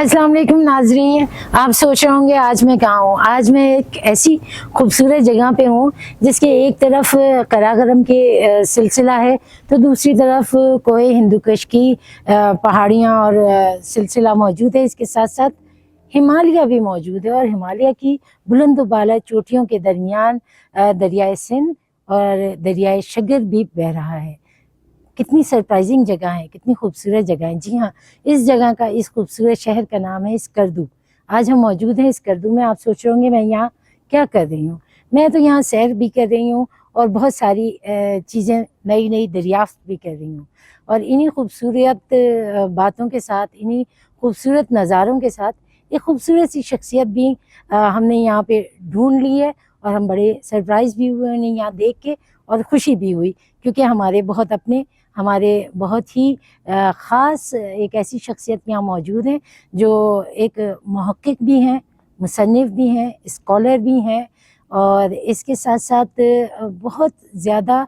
अस्सलाम वालेकुम नाजरीन, आप सोच रहे होंगे आज मैं कहाँ हूँ। आज मैं एक ऐसी खूबसूरत जगह पे हूँ जिसके एक तरफ कराकरम के सिलसिला है तो दूसरी तरफ कोहे हिंदुकुश की पहाड़ियाँ और सिलसिला मौजूद है। इसके साथ साथ हिमालय भी मौजूद है और हिमालय की बुलंद बाला चोटियों के दरमियान दरियाए सिंध और दरियाए शगर भी बह रहा है। कितनी सरप्राइजिंग जगह है, कितनी खूबसूरत जगह है। जी हाँ, इस जगह का, इस खूबसूरत शहर का नाम है स्कर्दू। आज हम मौजूद हैं स्कर्दू में। आप सोच रहे होंगे मैं यहाँ क्या कर रही हूँ। मैं तो यहाँ सैर भी कर रही हूँ और बहुत सारी चीज़ें नई नई दरियाफ्त भी कर रही हूँ। और इन्हीं खूबसूरत बातों के साथ, इन्हीं खूबसूरत नज़ारों के साथ एक खूबसूरत सी शख्सियत भी हमने यहाँ पे ढूंढ ली है और हम बड़े सरप्राइज़ भी हुए उन्हें यहाँ देख के और खुशी भी हुई, क्योंकि हमारे बहुत अपने, हमारे बहुत ही ख़ास एक ऐसी शख्सियत यहाँ मौजूद हैं जो एक मुहक्किक भी हैं, मुसन्निफ़ भी हैं, स्कॉलर भी हैं और इसके साथ साथ बहुत ज़्यादा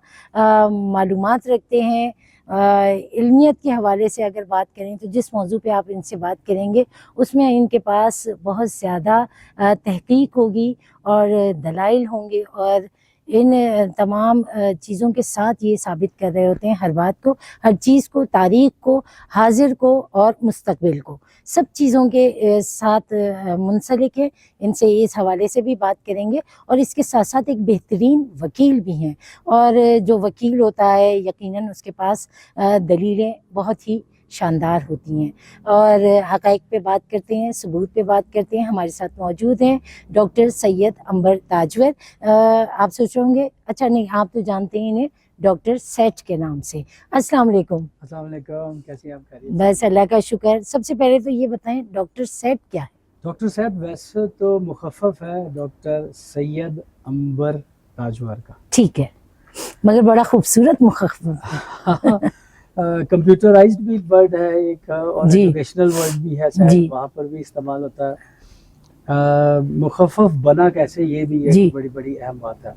मालूमात रखते हैं। इल्मियत के हवाले से अगर बात करें तो जिस मौजू पे आप इनसे बात करेंगे उसमें इनके पास बहुत ज़्यादा तहकीक होगी और दलाइल होंगे और इन तमाम चीज़ों के साथ ये साबित कर रहे होते हैं हर बात को, हर चीज़ को, तारीख़ को, हाजिर को और मुस्तकबिल को, सब चीज़ों के साथ मुंसलिक है। इनसे इस हवाले से भी बात करेंगे और इसके साथ साथ एक बेहतरीन वकील भी हैं और जो वकील होता है यकीनन उसके पास दलीलें बहुत ही शानदार होती हैं और हक़ाइक़ पे बात करते हैं, सबूत पे बात करते हैं। हमारे साथ मौजूद हैं डॉक्टर सैयद अंबर ताजवर। आप सोच रहे होंगे, अच्छा नहीं, आप तो जानते हैं इन्हें डॉक्टर सेठ के नाम से। अस्सलाम वालेकुम। अस्सलाम वालेकुम, कैसी आप खैरियत? बस अल्लाह का शुक्र। सबसे पहले तो ये बताएं डॉक्टर सेठ क्या है? डॉक्टर साहब वैसे तो मुखफ़फ़ है डॉक्टर सैयद अंबर ताजवर का। ठीक है, मगर बड़ा खूबसूरत मुखफ़्फ़फ़ कंप्यूटराइज्ड भी वर्ड है एक और जी। एजुकेशनल वर्ड भी है, शायद वहाँ पर भी इस्तेमाल होता है। मुखफ़्फ़फ़ बना कैसे, ये भी एक बड़ी बड़ी अहम बात है।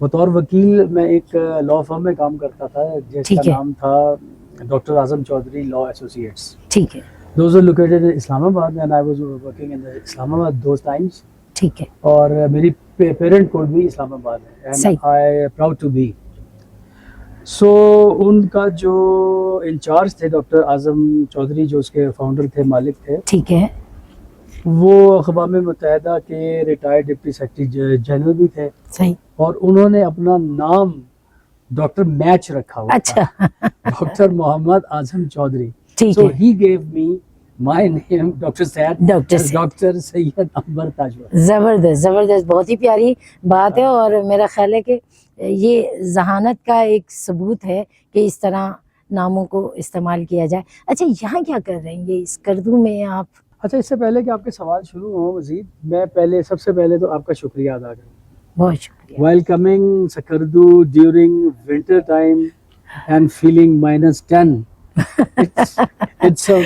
बतौर वकील मैं एक लॉ फर्म में काम करता था जिसका नाम था डॉक्टर आज़म चौधरी लॉ एसोसिएट्स। ठीक है। Those were located in Islamabad and I was working in Islamabad those times. ठीक है। और मेरी पेरेंट कोड भी इस्लामाबाद है and I proud to be. So उनका जो इंचार्ज थे डॉक्टर आज़म चौधरी, जो उसके फाउंडर थे, मालिक थे, ठीक है, वो अक़वाम मुत्तहिदा के रिटायर्ड डिप्टी सेक्रेटरी जनरल भी थे। सही। और उन्होंने अपना नाम डॉक्टर मैच रखा हुआ। अच्छा। डॉक्टर मोहम्मद आज़म चौधरी। ठीक है। So he gave me my name doctor Syed Ambar Tajwar. ज़बरदस्त, ज़बरदस्त, बहुत ही प्यारी बात है और मेरा ख्याल है कि ये जहानत का एक सबूत है कि इस तरह नामों को इस्तेमाल किया जाए। अच्छा, यहाँ क्या कर रहे हैं ये स्कर्दू में आप? अच्छा, इससे पहले कि आपके सवाल शुरू हो मज़ीद, मैं सबसे पहले तो आपका शुक्रिया अदा करूँ। बहुत शुक्रिया। While coming Skardu during winter time and feeling -10, it's a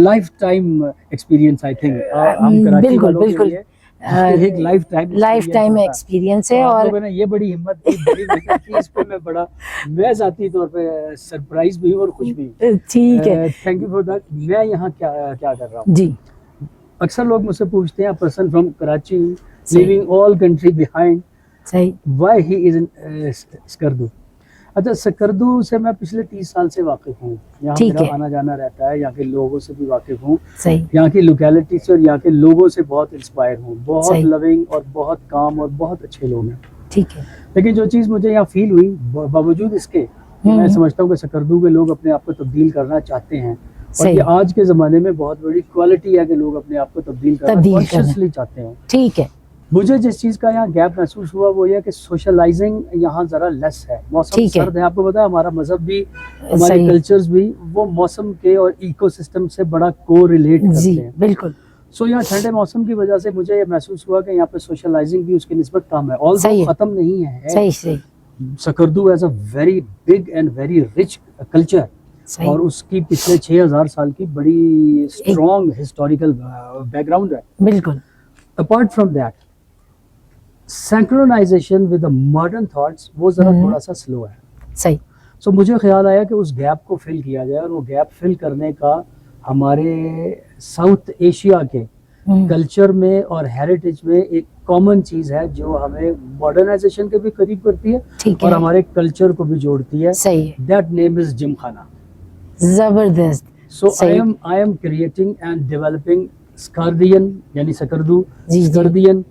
lifetime experience I think. हम कराची वालों के लिए एक लाइफ टाइम एक्सपीरियंस है और मैंने ये बड़ी हिम्मत की, बड़ी मेहनत की, इस पे मैं ज़ाती तौर पे सरप्राइज भी हूँ और खुश भी। ठीक है, थैंक यू फॉर दैट। मैं यहाँ क्या क्या कर रहा हूँ जी। अक्सर लोग मुझसे पूछते हैं, person from Karachi leaving all country behind, सही, why he is in Skardu. अच्छा, स्कर्दू से मैं पिछले 30 साल से वाकिफ हूँ। यहाँ मेरा आना जाना रहता है, यहाँ के लोगों से भी वाकिफ हूँ, यहाँ की लोकेलिटी से और यहाँ के लोगों से बहुत इंस्पायर हूँ। बहुत लविंग और बहुत काम और बहुत अच्छे लोग हैं। ठीक है। लेकिन जो चीज़ मुझे यहाँ फील हुई, बावजूद इसके मैं समझता हूँ कि स्कर्दू के लोग अपने आप को तब्दील करना चाहते हैं और ये आज के ज़माने में बहुत बड़ी क्वालिटी है कि लोग अपने आप को तब्दील करना कॉन्शियसली चाहते हैं। ठीक है। मुझे जिस चीज़ का यहाँ गैप महसूस हुआ वो ये कि सोशलाइजिंग यहाँ ज़रा लेस है। मौसम सर्द है, आपको पता है, हमारा मजहब भी, हमारे कल्चर्स भी वो मौसम के और इकोसिस्टम से बड़ा को-रिलेट करते हैं। बिल्कुल। सो यहाँ ठंडे मौसम की वजह से मुझे ये महसूस हुआ कि यहाँ पे सोशलाइजिंग भी उसकी निस्बत कम है, ऑल्दो ख़त्म नहीं है। सही। Skardu has a very big and very rich culture और उसकी पिछले 6000 साल की बड़ी स्ट्रॉन्ग हिस्टोरिकल बैकग्राउंड है। बिल्कुल। Apart from that, synchronisation with the modern thoughts वो जरा थोड़ा सा स्लो है। सही। सो मुझे ख्याल आया कि उस गैप को फिल किया जाए और वो गैप फिल करने का हमारे साउथ एशिया के कल्चर में और हेरिटेज में एक कॉमन चीज है जो हमें मॉडर्नाइजेशन के भी करीब करती है ठीक और है, हमारे कल्चर को भी जोड़ती है. सही है, दैट नेम इज जिम खाना. जबरदस्त, So सही. I am creating and developing Skardian यानी सकरदू, जी, जी. स्कर्दियन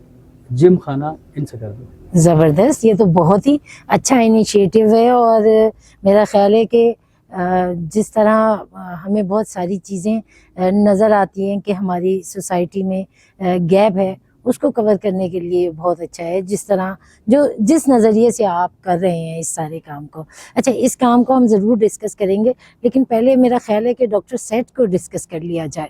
जिम खाना इन सकरदू. ज़बरदस्त, ये तो बहुत ही अच्छा इनिशिएटिव है और मेरा ख्याल है कि जिस तरह हमें बहुत सारी चीज़ें नज़र आती हैं कि हमारी सोसाइटी में गैप है, उसको कवर करने के लिए बहुत अच्छा है जिस तरह जिस नज़रिए से आप कर रहे हैं इस सारे काम को. अच्छा, इस काम को हम ज़रूर डिस्कस करेंगे, लेकिन पहले मेरा ख्याल है कि डॉक्टर सेठ को डिस्कस कर लिया जाए,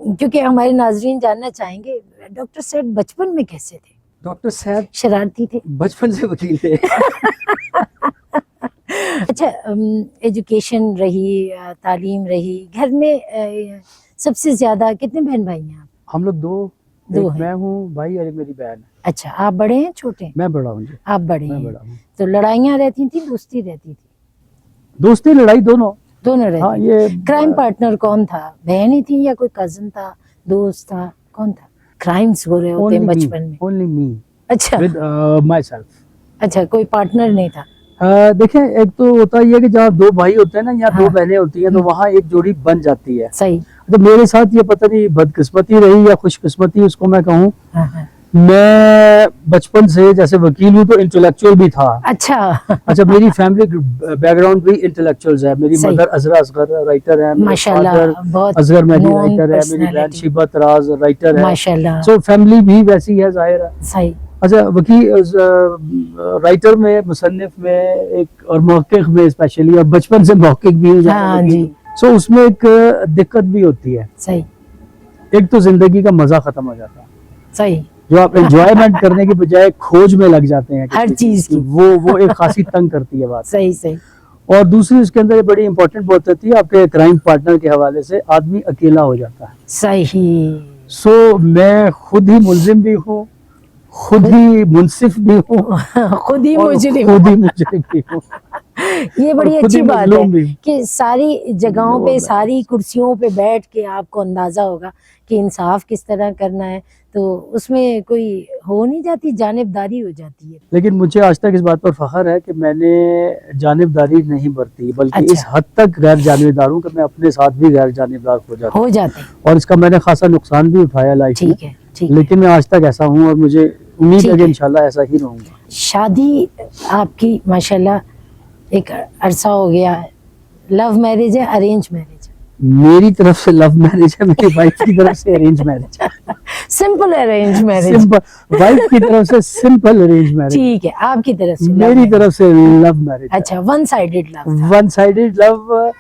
क्योंकि हमारे नाजरीन जानना चाहेंगे डॉक्टर सेठ बचपन में कैसे थे. डॉक्टर सेठ शरारती थे? बचपन से वकील थे. अच्छा, एजुकेशन रही, तालीम रही, घर में सबसे ज्यादा कितने बहन भाई हैं आप? हम लोग दो हैं। मैं हूँ भाई और एक मेरी बहन है. अच्छा, आप बड़े हैं छोटे हैं? मैं बड़ा हूँ जी. आप बड़े मैं हैं. बड़ा हूँ. तो लड़ाइयाँ रहती थी, दोस्ती रहती थी? दोस्ती लड़ाई दोनों. दोनों रहती. हाँ, ये क्राइम पार्टनर कौन था? बहन ही थी या कोई कजन था, दोस्त था, कौन था? क्राइम्स हो रहे होते हैं बचपन में. ओनली मी अच्छा, विद माई सेल्फ. अच्छा, कोई पार्टनर नहीं था? देखें, एक तो होता ही है कि जहाँ दो भाई होते हैं ना या हाँ. दो बहनें होती हैं तो वहाँ एक जोड़ी बन जाती है. सही. तो मेरे साथ ये पता नहीं बदकिस्मती रही या खुशकिस्मती उसको मैं कहूँ. हाँ, हाँ. मैं बचपन से जैसे वकील हूँ तो इंटेलेक्चुअल भी था. अच्छा. अच्छा, मेरी फैमिली बैकग्राउंड भी इंटेलेक्चुअल्स है. मेरी सही. मदर अजरा असगर राइटर है, मेरे माशाल्लाह, फादर बहुत असगर मेहदी known राइटर है, मेरी बहन personality. शिबा तराज राइटर है. माशाल्लाह. सो फैमिली भी वैसी है, जाहिर है. सही. अच्छा, वकील राइटर में, मुसन्निफ में एक और मौक़िक़ में स्पेशली, और बचपन से मौक़िक़ भी हूँ. हाँ जी. सो उसमें एक दिक्कत भी होती है. सही. एक तो जिंदगी का मजा खत्म हो जाता है. सही. जो आप एंजॉयमेंट करने की बजाय खोज में लग जाते हैं हर चीज की. वो एक खासी तंग करती है बात. सही. सही. और दूसरी उसके अंदर बड़ी इंपॉर्टेंट बात होती है आपके क्राइम पार्टनर के हवाले से आदमी अकेला हो जाता है. सही. सो मैं खुद ही मुल्जिम भी हूँ, खुद ही मुंसिफ भी हूँ, खुद ही और मुजरिम. खुद ही मुजरिम भी हूँ. ये बड़ी और खुद अच्छी ही बात मजलूम है भी. कि सारी जगहों पे, सारी कुर्सियों पे बैठ के आपको अंदाजा होगा कि इंसाफ किस तरह करना है, तो उसमें कोई हो नहीं जाती, जानिबदारी हो जाती है. लेकिन मुझे आज तक इस बात पर फख्र है कि मैंने जानिबदारी नहीं बरती, बल्कि अच्छा. इस हद तक गैर जानिबदार हूँ कि मैं अपने साथ भी गैर जानिबदार हो जाता हूँ. और इसका मैंने खासा नुकसान भी उठाया लाइफ में. ठीक है, ठीक है. लेकिन मैं आज तक ऐसा हूँ और मुझे उम्मीद ठीक है कि है. इंशाल्लाह ऐसा ही रहूंगा. शादी आपकी माशाल्लाह एक अरसा हो गया है. लव मैरिज है, अरेंज मैरिज? मेरी तरफ से लव मैरिज है, मेरी वाइफ की तरफ से अरेंज मैरिज है. Simple arrange marriage. Simple. Wife की तरफ से सिंपल अरेंज मैरिज. ठीक है. आपकी तरफ से? मेरी तरफ से लव मैरिज. अच्छा, one sided love? One sided love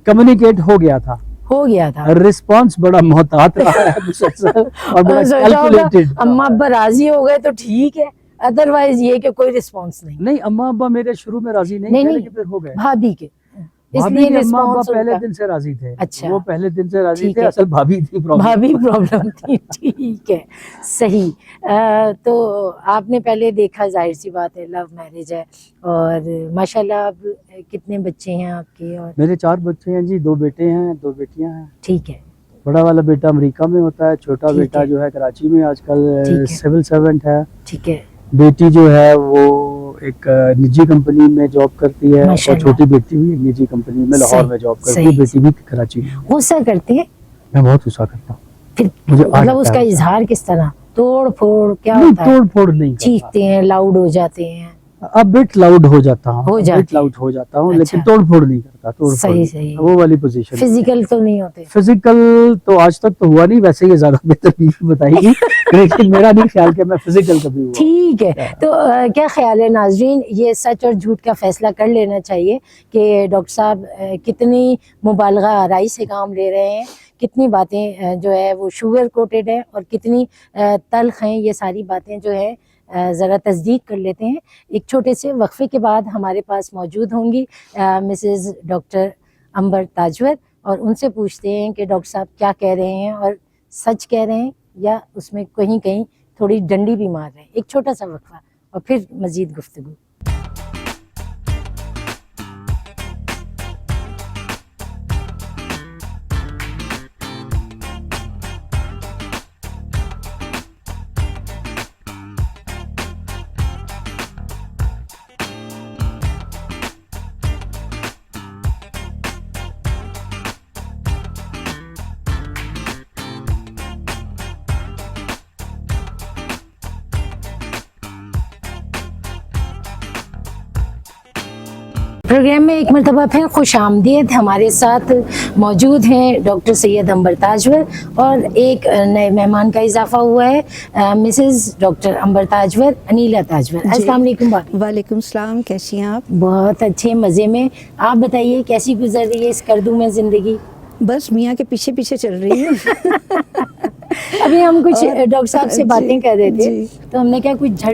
communicate हो गया था. हो गया था. रिस्पांस बड़ा मोहतात रहा है मुसलसल और बड़ा कैलकुलेटेड. अम्मा अब्बा राजी हो गए तो ठीक है, अदरवाइज ये कि कोई रिस्पांस नहीं. नहीं, अम्मा अब्बा मेरे शुरू में राजी नहीं थे, लेकिन फिर हो गए. भाभी के भाभी इसलिए के अम्मा अब्बा रिस्पांस पहले दिन से राजी थे. अच्छा. वो पहले दिन से राजी ठीक थे. है. असल भाभी थी प्रॉब्लम. भाभी प्रॉब्लम थी. ठीक है, सही. तो आपने पहले देखा, जाहिर सी बात है लव मैरिज है, और माशाल्लाह अब कितने बच्चे हैं आपके? और मेरे 4 बच्चे हैं जी. 2 बेटे हैं, 2 बेटियां हैं. ठीक है. बड़ा वाला बेटा अमेरिका में होता है, छोटा ठीक बेटा है. जो है कराची में आजकल ठीक है. सिविल सर्वेंट है. ठीक है. बेटी जो है वो एक निजी कंपनी में जॉब करती है, और माशाल्लाह. छोटी बेटी भी एक निजी कंपनी में लाहौर में जॉब करती है. सही. बेटी भी कराची में. गुस्सा करते हैं? मैं बहुत गुस्सा करता हूँ. फिर मुझे मतलब उसका इजहार किस तरह? तोड़ फोड़ क्या होता है? तोड़ फोड़ नहीं करता. चीखते हैं, लाउड हो जाते हैं? अब बिट लाउड हो जाता हूँ. हो जाते बिट लाउड हो जाता हूँ. अच्छा. लेकिन तोड़ फोड़ नहीं करता. तोड़ सही. फोड़ सही. वो वाली पोजीशन. फिजिकल तो नहीं होते? फिजिकल तो आज तक तो हुआ नहीं. वैसे ये ज्यादा बेहतर बीवी बताएगी. लेकिन मेरा नहीं ख्याल कि मैं फिजिकल कभी हुआ. ठीक है. तो क्या ख्याल है नाजरीन, ये सच और झूठ का फैसला कर लेना चाहिए कि डॉक्टर साहब कितनी मुबालगा आराई से काम ले रहे हैं, कितनी बातें जो है वो शुगर कोटेड है और कितनी तल्ख हैं. ये सारी बातें जो है ज़रा तस्दीक कर लेते हैं. एक छोटे से वक्फे के बाद हमारे पास मौजूद होंगी मिसेज़ डॉक्टर अंबर ताजवर, और उनसे पूछते हैं कि डॉक्टर साहब क्या कह रहे हैं और सच कह रहे हैं या उसमें कहीं कहीं थोड़ी डंडी भी मार रहे हैं. एक छोटा सा वक्फा और फिर मज़ीद गुफ्तगू. प्रोग्राम में एक मरतबा फिर खुश आमदीद। हमारे साथ मौजूद हैं डॉक्टर सैयद अंबर ताजवर और एक नए मेहमान का इजाफा हुआ है, मिसेस डॉक्टर अंबर ताजवर, अनीला ताजवर। अस्सलाम वालेकुम। वालेकुम सलाम, कैसी हैं आप? बहुत अच्छे, मज़े में। आप बताइए कैसी गुजर रही है इस कर्दू में ज़िंदगी? बस मियाँ के पीछे पीछे चल रही हूँ। अभी हम कुछ डॉक्टर साहब से बातें कर रहे थे, जी। तो हमने क्या कुछ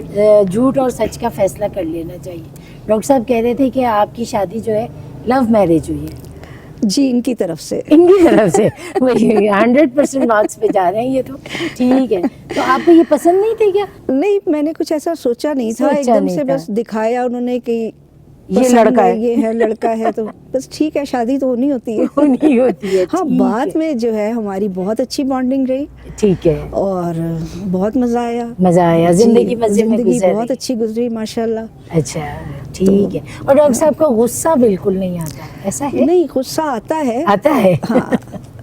झूठ और सच का फैसला कर लेना चाहिए। डॉक्टर साहब कह रहे थे कि आपकी शादी जो है लव मैरिज हुई है। जी, इनकी तरफ से। इनकी तरफ से वही 100% मार्क्स पे जा रहे हैं ये तो। ठीक है, तो आपको ये पसंद नहीं थे क्या? नहीं, मैंने कुछ ऐसा सोचा नहीं था, सोचा एकदम नहीं से था। बस दिखाया उन्होंने कि ये पसंद लड़का है। ये है, लड़का है, तो बस ठीक है, शादी तो होनी होती है। नहीं होती है। हाँ, ठीक बाद है। में जो है हमारी बहुत अच्छी बॉन्डिंग रही ठीक है, और बहुत मजा आया। मज़ा आया, जी, जिंदगी मज़े में जिंदगी गुजर बहुत रही। अच्छी गुजरी माशाल्लाह। अच्छा, ठीक है। और डॉक्टर साहब को गुस्सा बिल्कुल नहीं आता, ऐसा है? नहीं, गुस्सा आता है। आता है। हाँ,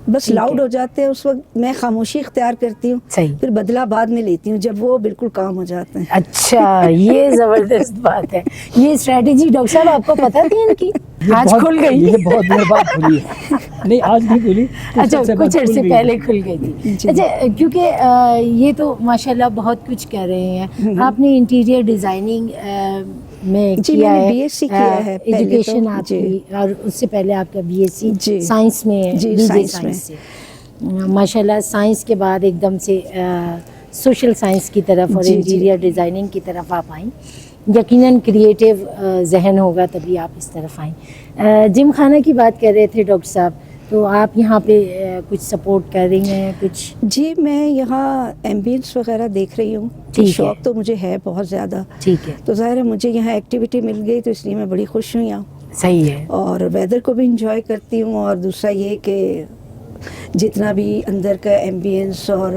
बस ठीक लाउड है। हो जाते हैं उस वक्त, मैं खामोशी इख्तियार करती हूँ, सही। फिर बदला बाद में लेती हूँ जब वो बिल्कुल काम हो जाते हैं। अच्छा, ये जबरदस्त बात है। ये स्ट्रेटेजी डॉक्टर साहब आपको पता थी इनकी? ये आज बहुत- खुल गई। ये बहुत देर बाद खुली है। नहीं, आज नहीं खुली, अच्छा, अर्से बाद कुछ खुल अर्से गई। पहले खुल गई थी। जी। अच्छा, क्योंकि ये तो माशाल्लाह बहुत कुछ कर रहे हैं। आपने इंटीरियर डिजाइनिंग में जी, किया मैंने है, BSc किया है पहले तो। एजुकेशन जी। आपकी, और उससे पहले आपका BSc जी। साइंस में, जी, BJ साइंस साइंस से। माशाल्लाह साइंस के बाद एकदम से सोशल साइंस की तरफ और जी, जी। इंटीरियर डिज़ाइनिंग की तरफ आप आई। यकीनन क्रिएटिव जहन होगा तभी आप इस तरफ आई। जिम खाना की बात कर रहे थे डॉक्टर साहब, तो आप यहाँ पे कुछ सपोर्ट कर रही हैं कुछ? जी, मैं यहाँ एम्बियंस वगैरह देख रही हूँ। ठीक है। शौक तो मुझे है बहुत ज़्यादा, ठीक है, तो ज़ाहिर है मुझे यहाँ एक्टिविटी मिल गई, तो इसलिए मैं बड़ी खुश हूँ यहाँ, सही है। और वेदर को भी इंजॉय करती हूँ। और दूसरा ये कि जितना भी अंदर का एम्बियंस और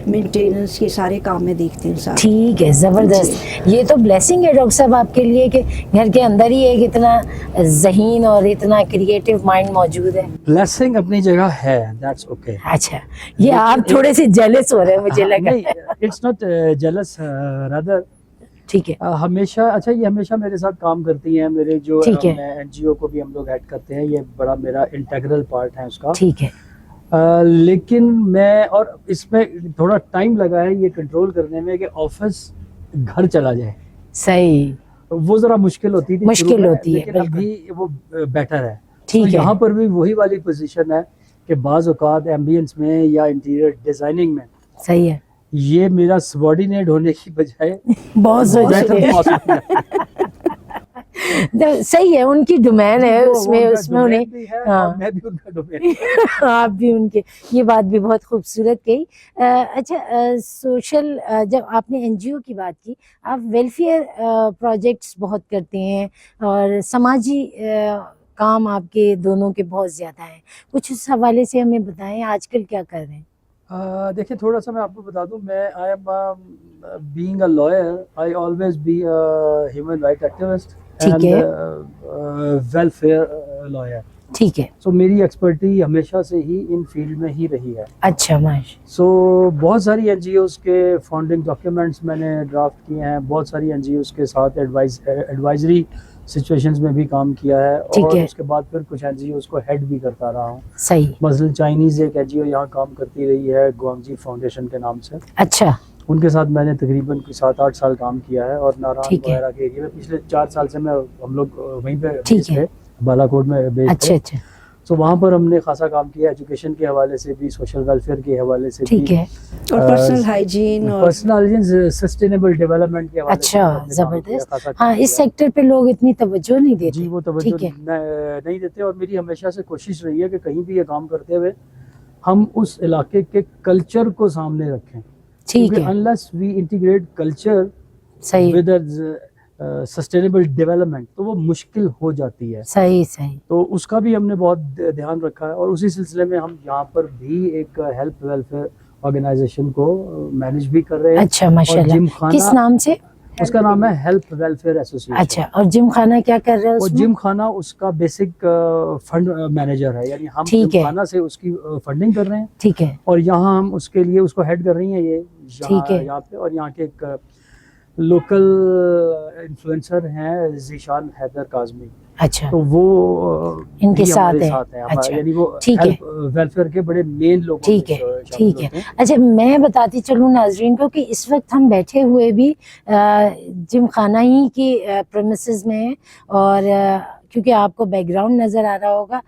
मेंटेनेंस, ये सारे काम मैं देखती हूँ साथ। ठीक है, ज़बरदस्त। ये तो ब्लेसिंग है डॉक्टर साहब आपके लिए कि घर के अंदर ही एक इतना ज़हीन और इतना क्रिएटिव माइंड मौजूद है। ब्लेसिंग अपनी जगह है, दैट्स ओके। अच्छा, ये आप थोड़े से जेलस हो रहे हैं मुझे लगा। नहीं, इट्स नॉट जेलस, रादर ठीक है, हमेशा, अच्छा ये हमेशा मेरे साथ काम करती हैं। मेरे जो ठीक है। मैं NGO को भी हम लोग ऐड करते हैं, ये बड़ा मेरा इंटेग्रल पार्ट है उसका। ठीक है, लेकिन मैं, और इसमें थोड़ा टाइम लगा है ये कंट्रोल करने में कि ऑफिस घर चला जाए, सही। वो जरा मुश्किल होती थी मुश्किल शुरू में, होती है, लेकिन बिल्कुल। अभी वो बेटर है। ठीक तो है। यहाँ पर भी वही वाली पोजीशन है कि बाज़ औक़ात एम्बियंस में या इंटीरियर डिजाइनिंग में सही है, ये मेरा सबॉर्डिनेट होने की बजाय बहुत बेहतर सोच मौसम है। सही है, उनकी डोमेन है, वो उसमें उनका उसमें डोमेन उन्हें। भी है हाँ। और मैं भी उनका डोमेन। आप भी उनके, ये बात भी बहुत खूबसूरत कही। अच्छा, सोशल, जब आपने NGO की बात की, आप वेलफेयर प्रोजेक्ट्स बहुत करते हैं और समाजी काम आपके दोनों के बहुत ज़्यादा हैं। कुछ उस हवाले से हमें बताएं, आजकल क्या कर रहे हैं? देखिए, थोड़ा सा मैं आपको बता दूं, मैं I am being a lawyer, I always be a human right activist ठीक है। Welfare lawyer. ठीक है, सो मेरी एक्सपर्टी हमेशा से ही इन फील्ड में ही रही है। अच्छा, माश। सो बहुत सारी NGOs के फंडिंग डॉक्यूमेंट्स मैंने ड्राफ्ट किए हैं, बहुत सारी NGOs के साथ एडवाइजरी सिचुएशंस में भी काम किया है, ठीक और है। उसके बाद फिर कुछ NGOs को हेड भी करता रहा हूँ। सही। मसलन चाइनीज़ एक NGO यहाँ काम करती रही है, गुआंगजी फाउंडेशन के नाम से। अच्छा, उनके साथ मैंने तकरीबन 7-8 साल काम किया है, और नारायण ठीक है। वगैरह के एरिया में पिछले 4 साल से मैं हम लोग वहीं पे ठीक बेस है। थे, बालाकोट में बेस अच्छा, थे। अच्छा, तो वहाँ पर हमने खासा काम किया, एजुकेशन के हवाले से भी, सोशल वेलफेयर के हवाले से ठीक भी, है। और पर्सनल हाइजीन और पर्सनल सस्टेनेबल डेवलपमेंट के हवाले से अच्छा, भी हमने काम किया, जबरदस्त। खासा हाँ, काम इस किया। सेक्टर पे लोग इतनी तवज्जो नहीं देते। जी, वो तवज्जो ठीक है, नहीं देते, और मेरी हमेशा से कोशिश रही है कि कहीं भी ये काम करते हुए हम उस इलाके के कल्चर को सामने रखें। ठीक है, अनलेस वी इंटीग्रेट कल्चर सही, विद सस्टेनेबल डेवलपमेंट, तो वो मुश्किल हो जाती है। सही, सही। तो उसका भी हमने बहुत ध्यान रखा है, और उसी सिलसिले में हम यहाँ पर भी एक हेल्प वेलफेयर ऑर्गेनाइजेशन को मैनेज भी कर रहे हैं। अच्छा, और माशाल्लाह। जिम किस खाना, नाम से? उसका नाम है हेल्प वेलफेयर एसोसिएशन। अच्छा, और जिम खाना क्या कर रहे हैं और उसमें? जिम खाना उसका बेसिक फंड मैनेजर है, यानी हम ठीक जिम है। खाना से उसकी फंडिंग कर रहे हैं, ठीक है, और यहाँ हम उसके लिए उसको हेड कर रही हैं ये ठीक है। यहाँ पे। और यहाँ के एक लोकल इन्फ्लुएंसर हैं जीशान हैदर काजमी, अच्छा, तो वो इनके भी साथ हमारे है। साथ है, अच्छा, यानी वो ठीक है। वेलफेयर के बड़े मेन लोग ठीक है, ठीक है। अच्छा, मैं बताती चलूँ नाजरीन को कि इस वक्त हम बैठे हुए भी जिम खाना ही की प्रेमिसेस में हैं, और क्योंकि आपको बैकग्राउंड नज़र आ रहा होगा,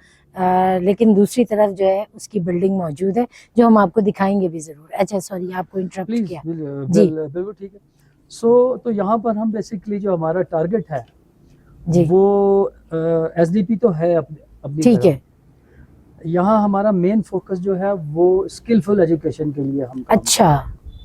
लेकिन दूसरी तरफ जो है उसकी बिल्डिंग मौजूद है, जो हम आपको दिखाएंगे भी ज़रूर। अच्छा, सॉरी, आपको इंटरप्ट प्लीज किया। जी बिल्कुल ठीक है। तो यहाँ पर हम बेसिकली जो हमारा टारगेट है जी, वो एसडीपी तो है अपनी अपनी ठीक तरफ। है। यहाँ हमारा मेन फोकस जो है वो स्किलफुल एजुकेशन के लिए हम काम अच्छा,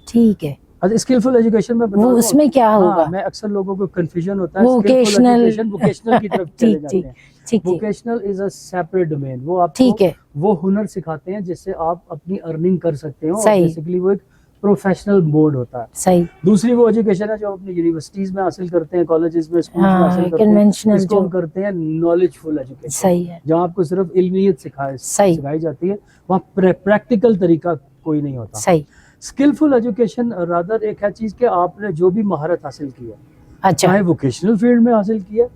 ठीक है। अच्छा, स्किलफुल एजुकेशन में बता वो दूं, उसमें क्या हाँ, होगा? मैं अक्सर लोगों को कंफ्यूजन होता है, स्किलफुल वोकेशनल एजुकेशन वोकेशनल की तरफ चले ठीक जाते ठीक हैं। ठीक ठीक, vocational is a separate domain, वो ठीक आपको है। वो हुनर सिखाते हैं जिससे आप अपनी अर्निंग कर सकते हो, और सही, बेसिकली वो एक प्रोफेशनल मोड होता है। सही। दूसरी वो एजुकेशन है जो अपनी यूनिवर्सिटीज में हासिल करते हैं, कॉलेजेस में, स्कूल्स में हासिल हाँ, करते हैं, कन्वेंशनल इसको जो हम करते हैं नॉलेजफुल एजुकेशन, सही है। जहाँ आपको सिर्फ इल्मियत सही, सिखाई जाती है, वहाँ प्रैक्टिकल तरीका कोई नहीं होता। सही। स्किलफुल एजुकेशन रादर एक है चीज कि आपने जो भी महारत हासिल की है, अच्छा, चाहे वोकेशनल फील्ड में हासिल की है,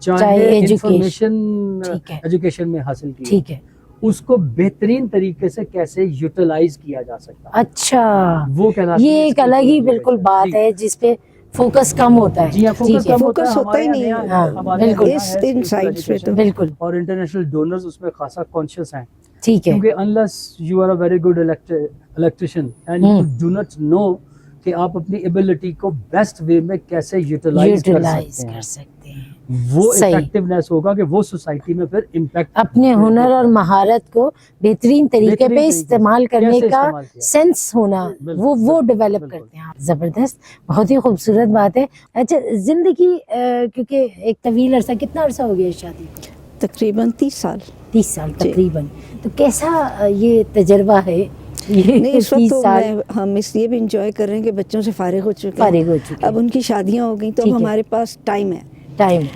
चाहे चाहे एजुकेशन, इंफॉर्मेशन ठीक है, एजुकेशन में हासिल की है, ठीक है। उसको बेहतरीन तरीके से कैसे यूटिलाइज किया जा सकता है, अच्छा, वो कहलाती ये है एक अलग ही skillful बिल्कुल education। बात जी है जिसपे फोकस कम होता है। जी हाँ, फोकस ठीक है, कम होता है। फोकस होता ही हमारे नहीं यहाँ है नया हाँ, हमारे बिल्कुल। यहाँ इस है इन skillful साइड्स पे तो education, बिल्कुल, और इंटरनेशनल डोनर्स उसमें खासा कॉन्शियस हैं, ठीक है। क्योंकि unless you are a very good electrician and you do not know कि आप अपनी एबिलिटी को बेस्ट वे में कैसे यूटिलाइज कर यूटिलाइज सकते कर हैं, सकते हैं। वो सही, इफेक्टिवनेस होगा कि वो सोसाइटी में फिर इम्पैक्ट अपने हुनर और महारत को बेहतरीन तरीके बेहतरीन पे तरीके से इस्तेमाल करने कैसे का इस्तेमाल किया, सेंस होना, बिल्कुल वो बिल्कुल डेवलप बिल्कुल। करते हैं आप। जबरदस्त, बहुत ही खूबसूरत बात है। अच्छा, जिंदगी क्योंकि एक तवील अरसा, कितना अरसा हो गया इस शादी को? तकरीबन 30 साल। 30 साल जी। तकरीबन। तो कैसा ये तजर्बा है ये नहीं, इस वक्त 30 तो साल हम इसलिए भी इंजॉय कर रहे हैं कि बच्चों से फारिग हो चुके हैं, फारिग हो चुके अब हैं, उनकी शादियां हो गई तो ठीक अब है। हमारे पास टाइम है, टाइम,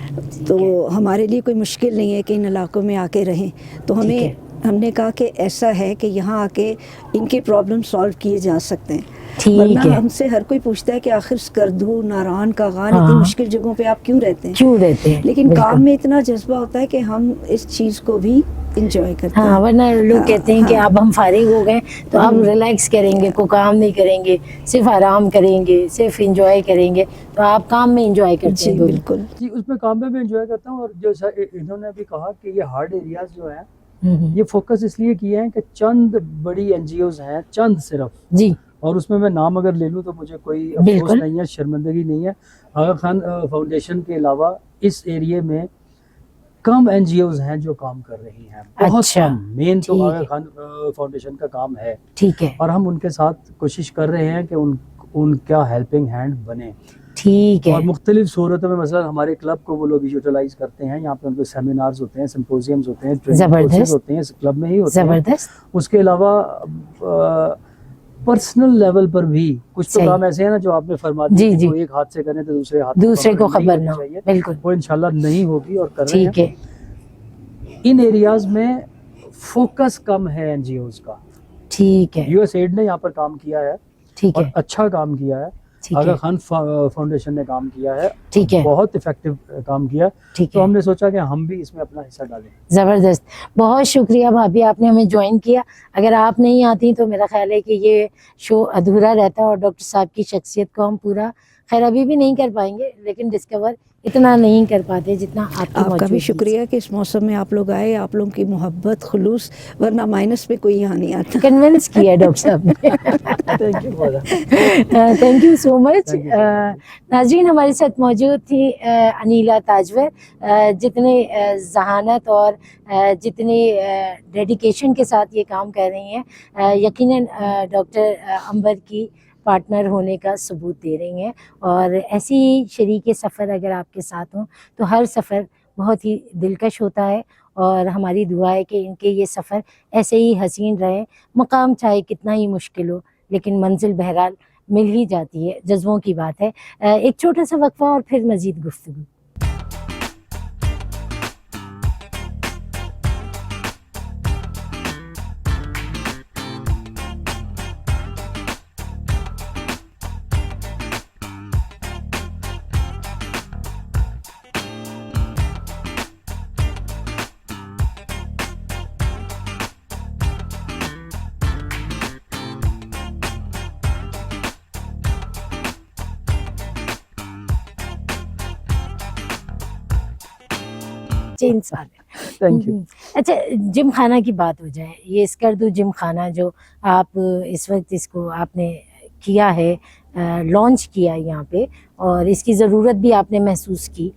तो हमारे लिए कोई मुश्किल नहीं है कि इन इलाकों में आके रहें। तो ठीक है। हमने कहा कि ऐसा है कि यहाँ आके इनके प्रॉब्लम सॉल्व किए जा सकते हैं। ठीक वरना है। हमसे हर कोई पूछता है कि आखिर स्कर्दू, नारायण का गान हाँ। इतनी मुश्किल जगहों पे आप क्यों रहते हैं? क्यों रहते हैं? लेकिन बिल्कुल। काम में इतना जज्बा होता है कि हम इस चीज़ को भी इंजॉय करते हैं। हाँ, वरना लोग हाँ, कहते हैं कि हाँ। अब हम फारिग हो गए तो अब रिलैक्स करेंगे, कोई काम नहीं करेंगे, सिर्फ आराम करेंगे, सिर्फ इंजॉय करेंगे। तो आप काम में इंजॉय करते जी हैं दोनों। बिल्कुल। जी, उसमें काम में भी एंजॉय करता हूँ, और जो इन्होंने भी कहा कि ये हार्ड एरियाज जो है, हम्म, ये फोकस इसलिए किए हैं कि चंद बड़ी एनजीओज हैं, चंद सिर्फ, जी और उसमें मैं नाम अगर ले लूँ तो मुझे कोई अफसोस बिल्कुल। नहीं है, शर्मिंदगी नहीं है। आगा खान फाउंडेशन के अलावा इस एरिया में कम एनजीओज हैं जो काम कर रही हैं, बहुत अच्छा, कम। मेन तो ठीक आगा है। खान फाउंडेशन का काम है, ठीक है, और हम उनके साथ कोशिश कर रहे हैं कि उनका हेल्पिंग हैंड बने, ठीक और है। मुख्तलिफ सूरतों में, मसलन हमारे क्लब को वो लोग यूटिलाइज करते हैं, यहाँ पे उनके सेमिनार्स होते हैं, सिम्पोजियम्स होते हैं, ट्रेनिंग जबरदस्त। कोर्सेज होते हैं, इस क्लब में ही होते हैं। जबरदस्त, उसके अलावा पर्सनल लेवल पर भी कुछ तो सही। काम ऐसे हैं ना जो आपने फरमा जी, दिया कि जी। जो एक हाथ से करें तो दूसरे को खबर नहीं ना होनी हो, चाहिए, बिल्कुल। वो इंशाल्लाह नहीं होगी, और कर रहे ठीक हैं। है, इन एरियाज में फोकस कम है एनजीओज का। ठीक है, यूएसएड ने यहाँ पर काम किया है, ठीक और है, अच्छा काम किया है। ठीक आगा है, खान फाउंडेशन ने काम किया है, ठीक है, बहुत इफेक्टिव काम किया, ठीक तो है। हमने सोचा कि हम भी इसमें अपना हिस्सा डालें। ज़बरदस्त, बहुत शुक्रिया भाभी, आपने हमें ज्वाइन किया। अगर आप नहीं आती तो मेरा ख्याल है कि ये शो अधूरा रहता, और डॉक्टर साहब की शख्सियत को हम पूरा, खैर अभी भी नहीं कर पाएंगे, लेकिन डिस्कवर इतना नहीं कर पाते जितना आपकी आपका भी मौजूदगी से। शुक्रिया कि इस मौसम में आप लोग आए, आप लोगों की मोहब्बत, खुलूस, वरना माइनस पे कोई यहाँ नहीं आता। कन्विंस किया डॉक्टर साहब ने। Thank you thank you so much. Thank you so much. नाज़रीन, हमारे साथ मौजूद थी अनीला ताजवर, जितने जहानत और जितने डेडिकेशन के साथ ये काम कर रही हैं, यकीनन डॉक्टर अंबर की पार्टनर होने का सबूत दे रही हैं। और ऐसी ही शरीके सफ़र अगर आपके साथ हों तो हर सफ़र बहुत ही दिलकश होता है, और हमारी दुआ है कि इनके ये सफ़र ऐसे ही हसीन रहे, मकाम चाहे कितना ही मुश्किल हो, लेकिन मंजिल बहरहाल मिल ही जाती है। जज्बों की बात है। एक छोटा सा वक्फा और फिर मज़ीद गुफ्तगू। अच्छे इंसान है। Thank you. अच्छा, जिम खाना की बात हो जाए, ये स्कर्दू जिम खाना जो आप इस वक्त इसको आपने किया है, लॉन्च किया यहाँ पे, और इसकी ज़रूरत भी आपने महसूस की,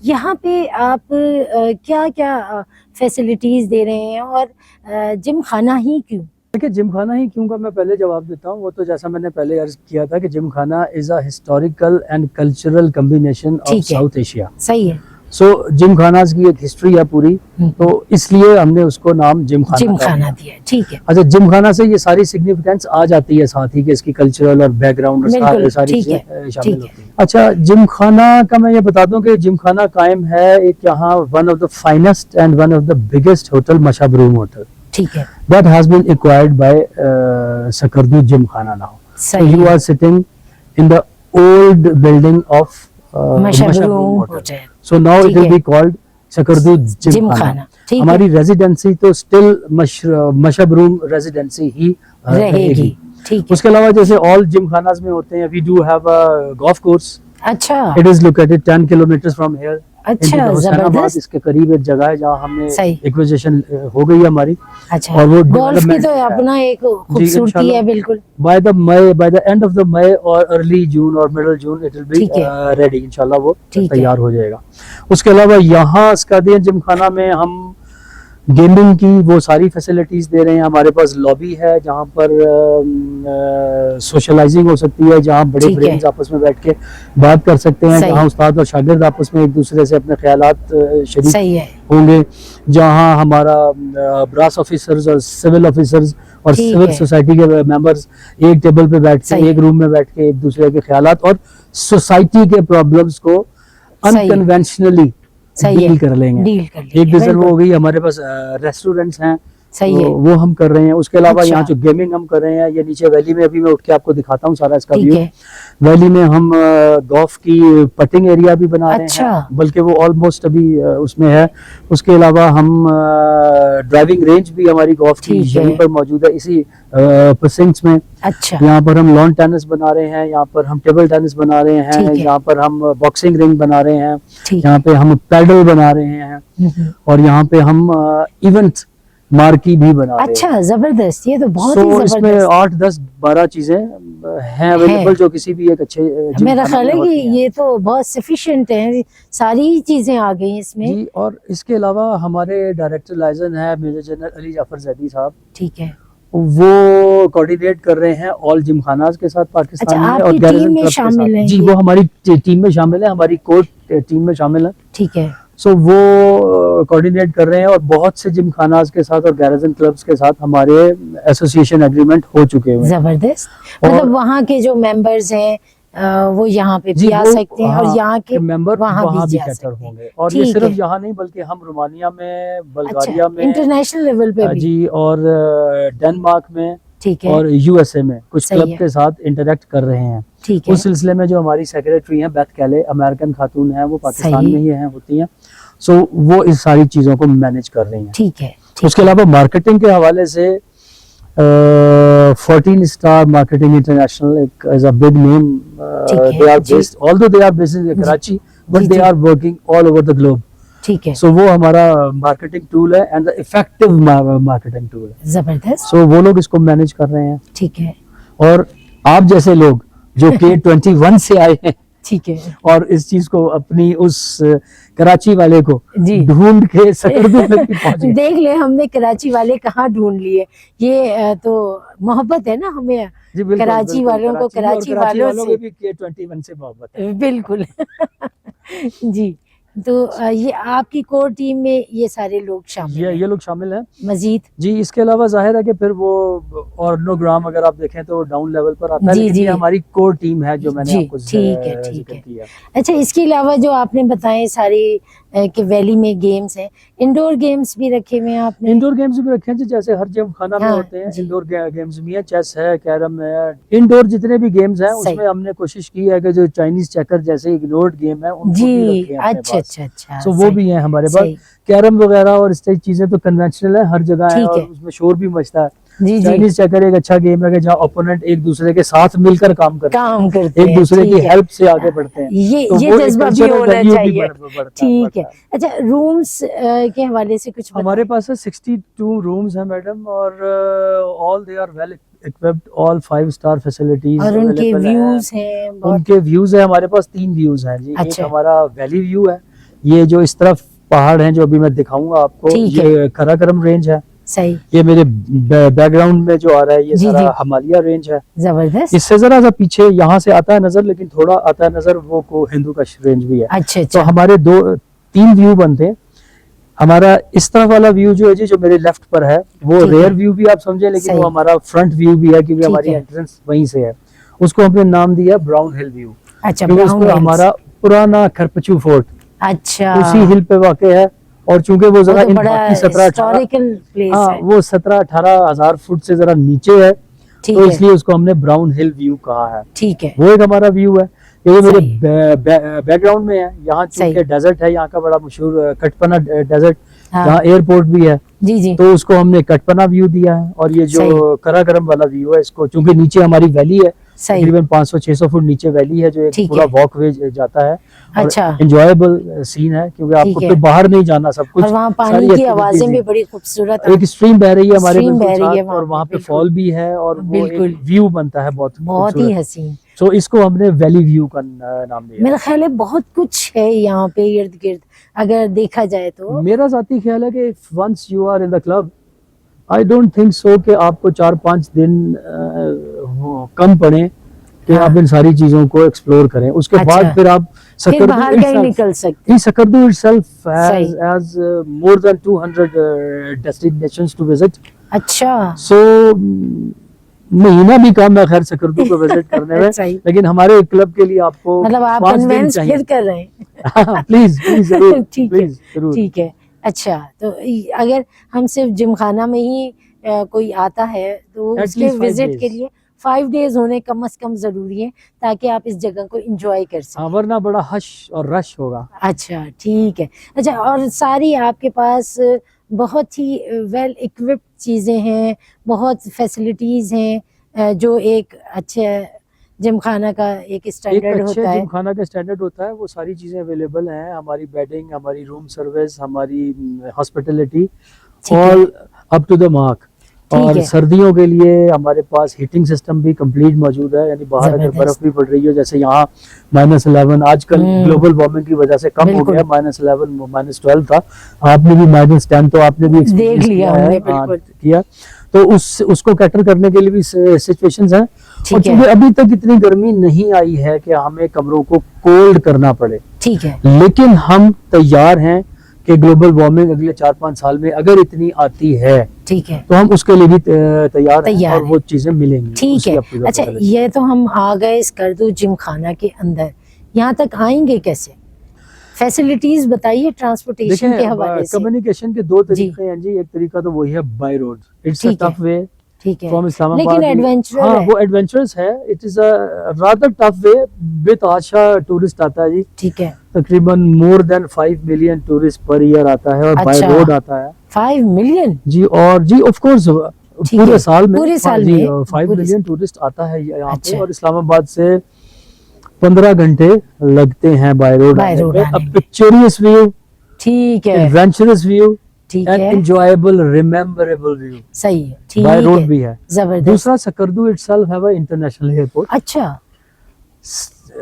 यहाँ पे आप क्या क्या फैसिलिटीज़ दे रहे हैं, और जिम खाना ही क्यों? देखिए, जिम खाना ही क्यों का मैं पहले जवाब देता हूँ। वो तो जैसा मैंने पहले अर्ज किया था कि जिम खाना is a historical and cultural combination of south Asia. सही है। सो जिम खानाज की एक हिस्ट्री है पूरी, तो इसलिए हमने उसको नाम जिम खाना दिया। ठीक है। अच्छा, जिम खाना से ये सारी सिग्निफिकेंस आ जाती है साथ ही कि इसकी कल्चरल और बैकग्राउंड और सारी चीजें शामिल होती हैं। अच्छा, जिम खाना का मैं ये बता दूं कि जिम खाना कायम है एक यहाँ one of the finest and one of the biggest hotel, Mashabrum hotel. ठीक है। That has been acquired by Sakardu Gymkhana now. So you are sitting in the old building of Mashabrum hotel. So now it will be called Sakardu Gymkhana. हमारी residency तो still Mashabrum residency ही रहेगी। ठीक है। उसके अलावा जैसे ऑल जिम खानाज में होते हैं, we do have a golf course. अच्छा। It is located 10 kilometers from here. अच्छा, जबरदस्त। इसके करीब एक जगह है जहाँ हमने एक्विजिशन हो गई है हमारी। अच्छा, और वो गोल्फ की तो अपना एक खूबसूरती है बिल्कुल। By the end of the May और अर्ली जून और middle June it will be ready, इंशाल्लाह वो तैयार हो जाएगा। उसके अलावा यहाँ स्कर्दियन जिम खाना में हम गेमिंग की वो सारी फैसिलिटीज दे रहे हैं। हमारे पास लॉबी है जहाँ पर सोशलाइजिंग हो सकती है, जहाँ बड़े ब्रेन्स आपस में बैठ के बात कर सकते हैं, जहाँ उस्ताद और शागिर्द आपस में एक दूसरे से अपने ख्यालात शरीक होंगे, जहाँ हमारा ब्रास ऑफिसर्स और सिविल ऑफिसर्स और सिविल सोसाइटी के मेंबर्स एक टेबल पे बैठ के, एक रूम में बैठ के एक दूसरे के ख्यालात और सोसाइटी के प्रॉब्लम्स को अनकन्वेंशनली डील कर लेंगे। एक रिजर्व हो गई। हमारे पास रेस्टोरेंट्स हैं, वो हम कर रहे हैं। उसके अलावा यहाँ जो गेमिंग हम कर रहे हैं, ये नीचे वैली में अभी मैं उठ के आपको दिखाता हूँ सारा इसका व्यू। वैली में हम गोल्फ की पटिंग एरिया भी बना रहे हैं, बल्कि वो ऑलमोस्ट अभी उसमें है। उसके अलावा हम ड्राइविंग रेंज भी हमारी गोल्फ की यहीं पर मौजूद है, इसी प्रेसिडेंट्स में। अच्छा। यहाँ पर हम लॉन टेनिस बना रहे हैं, यहाँ पर हम टेबल टेनिस बना रहे हैं, यहाँ पर हम बॉक्सिंग रिंग बना रहे हैं, यहाँ पे हम पैडल बना रहे हैं, और यहाँ पे हम इवेंट मार्की भी बना रहे हैं। अच्छा, जबरदस्त। ये तो बहुत ही जबरदस्त। इसमें 8, 10, 12 चीजें हैं अवेलेबल, जो किसी भी एक अच्छे मेरा ख्याल है कि ये तो बहुत सफिशिएंट है, सारी चीजें आ गई इसमें जी। और इसके अलावा हमारे डायरेक्टर लाइजन है मेजर जनरल अली जाफर जैदी साहब। ठीक है। वो कोऑर्डिनेट कर रहे हैं ऑल जिम खानाज के साथ पाकिस्तान में, और टीम में शामिल है जी। वो हमारी टीम में शामिल है, हमारी कोर टीम में शामिल है। ठीक है। सो वो कोऑर्डिनेट कर रहे हैं, और बहुत से जिम खानाज के साथ और गैरजन क्लब्स के साथ हमारे एसोसिएशन एग्रीमेंट हो चुके हैं। जबरदस्त। मतलब वहाँ के जो मेंबर्स हैं वो यहाँ पे भी आ सकते हैं, और यहाँ के मेंबर वहाँ भी कैटर होंगे। और ये सिर्फ यहाँ नहीं, बल्कि हम रोमानिया में, बुल्गारिया में, इंटरनेशनल लेवल पे भी जी, और डेनमार्क में, ठीक है, और यूएसए में कुछ क्लब के साथ इंटरेक्ट कर रहे हैं। ठीक है। उस सिलसिले में जो हमारी सेक्रेटरी हैं बेथ कैले, अमेरिकन खातून हैं, वो पाकिस्तान में ही हैं, होती हैं। सो वो इस सारी चीजों को मैनेज कर रही हैं। ठीक है। उसके अलावा मार्केटिंग के हवाले से 14 स्टार मार्केटिंग इंटरनेशनल एक is a big name. They are based, although they are based in Karachi, but they are working all over the globe. ठीक है। सो वो हमारा मार्केटिंग टूल है एंड इफेक्टिव मार्केटिंग टूल है। जबरदस्त। सो वो लोग इसको मैनेज कर रहे हैं। ठीक है। और आप जैसे लोग जो K21 से आए हैं, ठीक है, और इस चीज को अपनी उस कराची वाले को ढूंढ के सकरदू में भी पहुंचे। देख ले, हमने कराची वाले कहाँ ढूंढ लिए। ये तो मोहब्बत है ना हमें कराची वालों को, कराची वालों से भी K21 से मोहब्बत है। बिल्कुल। जी। तो ये आपकी कोर टीम में ये सारे लोग शामिल हैं? ये लोग शामिल हैं मजीद जी। इसके अलावा जाहिर है कि फिर वो ऑर्गनोग्राम अगर आप देखें तो डाउन लेवल पर आता है, लेकिन ये हमारी कोर टीम है जो मैंने आपको ठीक है। अच्छा, इसके अलावा जो आपने बताए सारे कि वैली में गेम्स हैं, इंडोर गेम्स भी रखे हुए हैं आपने? इंडोर गेम्स भी रखे हैं जी, जैसे हर जिम खाना में होते हैं। इंडोर गेम्स भी हैं, चेस है, कैरम है, इंडोर जितने भी गेम्स हैं उसमें हमने कोशिश की है कि जो चाइनीज चेकर जैसे इग्नोर्ड गेम है उनको भी रखें अपने पास। अच्छा। सो वो भी है हमारे पास। कैरम वगैरह और इस तरह चीजें तो कन्वेंशनल है, हर जगह है, और उसमें शोर भी मचता है। जी। चाइनीज चेकर एक अच्छा गेम है कि जहाँ ओपोनेंट एक दूसरे के साथ मिलकर काम करते हैं, एक दूसरे की ठीक है। हेल्प से आगे बढ़ते हैं। ये तो वो जज्बा एक भी cultural होना value भी चाहिए। बढ़ता ठीक है। है। अच्छा, रूम्स के हवाले से कुछ हमारे बताएं। पास है 62 रूम्स हैं मैडम, और all they are well equipped, all 5 star facilities और उनके अवेलेबल हैं। व्यूज हैं बहुत। उनके व्यूज है, हमारे पास 3 व्यूज हैं जी। एक अच्छा। हमारा वैली व्यू है, ये जो इस तरफ पहाड़ हैं जो अभी मैं दिखाऊंगा आपको, ठीक है। ये कराकरम रेंज है। सही। ये मेरे बैकग्राउंड में जो आ रहा है ये जी, सारा जी। हिमालय रेंज है। जबरदस्त। इससे जरा सा पीछे यहाँ से आता है नजर, लेकिन थोड़ा आता है नजर वो को हिंदू का रेंज भी है। अच्छा तो अच्छा। हमारे 3 व्यू बनते हैं। हमारा इस तरफ वाला व्यू जो है जी, जो मेरे लेफ्ट पर है, वो ठीक है। रेयर व्यू भी आप समझे, लेकिन सही। वो हमारा फ्रंट व्यू भी है, क्योंकि ठीक हमारी है। एंट्रेंस वहीं से है। उसको हमने नाम दिया ब्राउन हिल व्यू, अच्छा, क्योंकि ब्राउन उसको हिल्स। हमारा पुराना खरपचू फोर्ट अच्छा, उसी हिल पे वाक़ है। और चूंकि वो जरा तो इन बड़ा बाकी 17-18 हिस्टोरिकल प्लेस हाँ है। वो 17-18 हजार फुट से जरा नीचे है, ठीक तो है। इसलिए उसको हमने ब्राउन हिल व्यू कहा है। ठीक है। वो एक हमारा व्यू है। ये मेरे सही। बैकग्राउंड में है। यहाँ सही। चूंकि डेजर्ट है, यहाँ का बड़ा मशहूर कटपना डेजर्ट, हाँ। यहाँ एयरपोर्ट भी है, जी जी। तो उसको हमने कटपना व्यू दिया है। और ये सही। जो कराकरम वाला व्यू है, इसको चूंकि नीचे हमारी वैली है, सही। तकरीबन 500-600 फुट नीचे वैली है, जो एक ठीक पूरा है। वॉकवे जाता है। अच्छा। एंजॉयबल सीन है, क्योंकि आपको है। फिर बाहर नहीं जाना, सब कुछ और वहाँ सारी पानी की activities आवाजें भी हैं। बड़ी खूबसूरत एक स्ट्रीम बह रही है हमारे स्ट्रीम बिल्कुल बह रही है साथ, वहाँ और पे, वहाँ पे बिल्कुल। फॉल भी है, और वो बिल्कुल। एक व्यू बनता है बहुत बहुत ही खूबसूरत। हसीन। तो इसको हमने वैली व्यू का नाम दिया। मेरा ख्याल है बहुत कुछ है यहाँ पे इर्द गिर्द, अगर देखा जाए तो। मेरा जाती ख्याल है कि once you are in the club, I don't think so कि आपको 4-5 दिन कम पड़े कि हाँ। आप इन सारी चीजों को एक्सप्लोर करें। उसके अच्छा। बाद फिर आप फिर बाहर कहीं निकल सकते। सकरदू itself सही। has more than 200 destinations to visit. अच्छा। So महीना भी कम है खैर सकरदू को विजिट करने में, सही। लेकिन हमारे क्लब के लिए आपको मतलब आप 5 दिन कन्वेंस चाहिए। फिर कर रहे हैं। प्लीज प्लीज जरूर, ठीक है। प्लीज जरूर। ठीक है। अच्छा, तो अगर हम सिर्फ जिमखाना में ही कोई आता है तो At उसके least 5 विजिट days. के लिए 5 डेज होने कम से कम जरूरी है, ताकि आप इस जगह को एंजॉय कर सकें। हाँ, वरना बड़ा हश और रश होगा। अच्छा, ठीक है। अच्छा, और सारी आपके पास बहुत ही वेल इक्विप्ड चीज़ें हैं, बहुत फैसिलिटीज़ हैं, जो एक अच्छे जिमखाना का एक एक स्टैंडर्ड अच्छे होता है। जिमखाना का स्टैंडर्ड होता है, वो सारी चीजें अवेलेबल हैं। हमारी बेडिंग, हमारी रूम सर्विस, हमारी हॉस्पिटैलिटी, ठीक है। All up to the mark. ठीक और है। सर्दियों के लिए हमारे पास हीटिंग सिस्टम भी कंप्लीट मौजूद है, यानी बाहर अगर जबरदस्त। बर्फ भी पड़ रही हो, जैसे यहाँ -11 आजकल ग्लोबल वार्मिंग की वजह से कम हो बिल्कुल। गया, -11 -12 था। आपने भी -10 तो आपने भी देख experience लिया किया है, हमने, बिल्कुल। किया। तो उसको कैटर करने के लिए भी सिचुएशंस हैं। और ठीक है। चूंकि अभी तक इतनी गर्मी नहीं आई है कि हमें कमरों को कोल्ड करना पड़े, ठीक है। लेकिन हम तैयार हैं कि ग्लोबल वार्मिंग अगले 4-5 साल में अगर इतनी आती है, ठीक है। तो हम उसके लिए भी तैयार हैं, और हैं। वो चीजें मिलेंगी। ठीक उसकी है। आपको अच्छा, जरूरत है। ये तो हम आ गए स्कर्दू जिमखाना के अंदर, यहाँ तक आएंगे कैसे? फैसिलिटीज बताइए ट्रांसपोर्टेशन के हवाले से। कम्युनिकेशन के 2 तरीके हैं जी। एक तरीका तो वही है बाय रोड, इट्स अ ठीक है। टफ वे ठीक है, फ्रॉम इस्लामाबाद। लेकिन एडवेंचरस हाँ, है। वो एडवेंचरस है। It is a rather tough way with Asha tourist आता है जी। ठीक है। तकरीबन more than 5 million tourist per year आता है, और बाय अच्छा। रोड आता है 5 मिलियन? जी। और जी ऑफ कोर्स ठीक है। पूरे साल में पूरे साल जी में 5 पूरे मिलियन टूरिस्ट आता है यहाँ अच्छा। पे। और इस्लामाबाद से 15 घंटे लगते हैं बाय रोड बाय आने रोड में। आने अब में। पिक्चरियस व्यू, ठीक है। एडवेंचरस व्यू, ठीक एंड है। एंजॉयबल रिमेम्बरेबल व्यू सही है। ठीक बाय रोड है। भी है। जबरदस्त। दूसरा, Skardu itself have a international airport. अच्छा।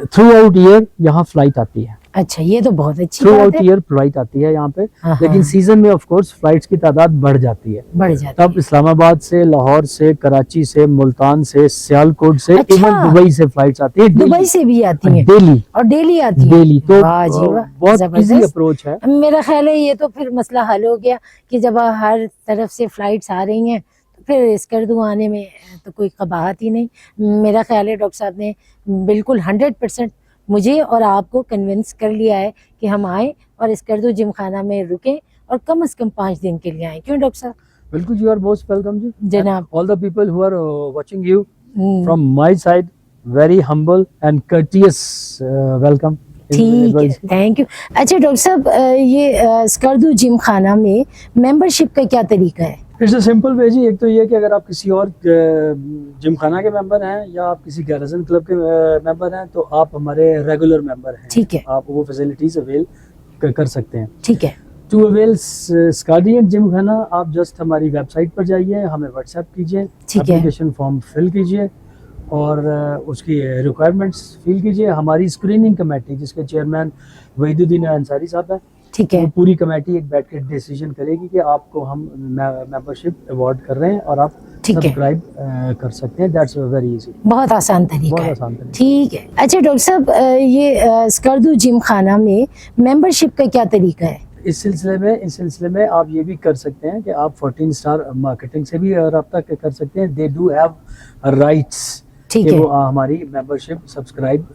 थ्रू आउट ईयर यहाँ फ्लाइट आती है, अच्छा, ये तो बहुत अच्छी थ्रू बात आउट है। ईयर फ्लाइट आती है यहाँ पे। हाँ, लेकिन हाँ। सीजन में ऑफ कोर्स फ्लाइट्स की तादाद बढ़ जाती है। बढ़ जाती तब इस्लामाबाद से, लाहौर से, कराची से, मुल्तान से, सियालकोट से, अच्छा। इवन दुबई से फ्लाइट्स आती है। है। दुबई से भी आती है डेली और डेली आती है। डेली। तो वाह जी वाह, बहुत इजी जबरदस्त। अप्रोच है। मेरा ख्याल है ये तो फिर मसला हल हो गया कि जब हर तरफ से फ्लाइट्स आ रही हैं, तो फिर स्कर्दू आने में तो कोई कबाहत ही नहीं। मेरा ख्याल है डॉक्टर साहब ने बिल्कुल 100% मुझे और आपको कन्विंस कर लिया है कि हम आए और स्कर्दू जिमखाना में रुकें, और कम से कम 5 दिन के लिए आए। क्यों डॉक्टर साहब? बिल्कुल, यू आर मोस्ट वेलकम जी। जनाब। All the people who are watching you from my side, very humble and courteous welcome. ठीक है, थैंक यू। अच्छा डॉक्टर साहब, ये स्कर्दू जिमखाना में मेंबरशिप का क्या तरीका है? इट्स अ सिंपल वे जी। एक तो ये कि अगर आप किसी और जिम खाना के मेंबर हैं या आप किसी गैरसन क्लब के मेंबर हैं तो आप हमारे रेगुलर मेंबर हैं। ठीक है, आप वो फैसिलिटीज अवेल कर सकते हैं। ठीक है। टू अवेल स्कार्डियंट जिम खाना आप जस्ट हमारी वेबसाइट पर जाइए, हमें व्हाट्सएप कीजिए, ठीक है। एप्लीकेशन फॉर्म फिल कीजिए और उसकी रिक्वायरमेंट्स फिल कीजिए। हमारी स्क्रीनिंग कमेटी जिसके चेयरमैन वहीदुद्दीन अंसारी साहब हैं, ठीक है, वो पूरी कमेटी एक बैठ के डिसीजन करेगी कि आपको हम मेंबरशिप अवार्ड कर रहे हैं और आप ठीक है। सब्सक्राइब कर सकते हैं। दैट्स वेरी इजी, बहुत आसान तरीका बहुत है। आसान तरीका। ठीक है। अच्छा डॉक्टर साहब, ये स्कर्दू जिम खाना में मेंबरशिप का क्या तरीका है? इस सिलसिले में आप ये भी कर सकते हैं कि आप 14 स्टार मार्केटिंग से भी रब्ता कर सकते हैं। दे डू हैव राइट्स ठीक कि है। वो हमारी मेंबरशिप सब्सक्राइब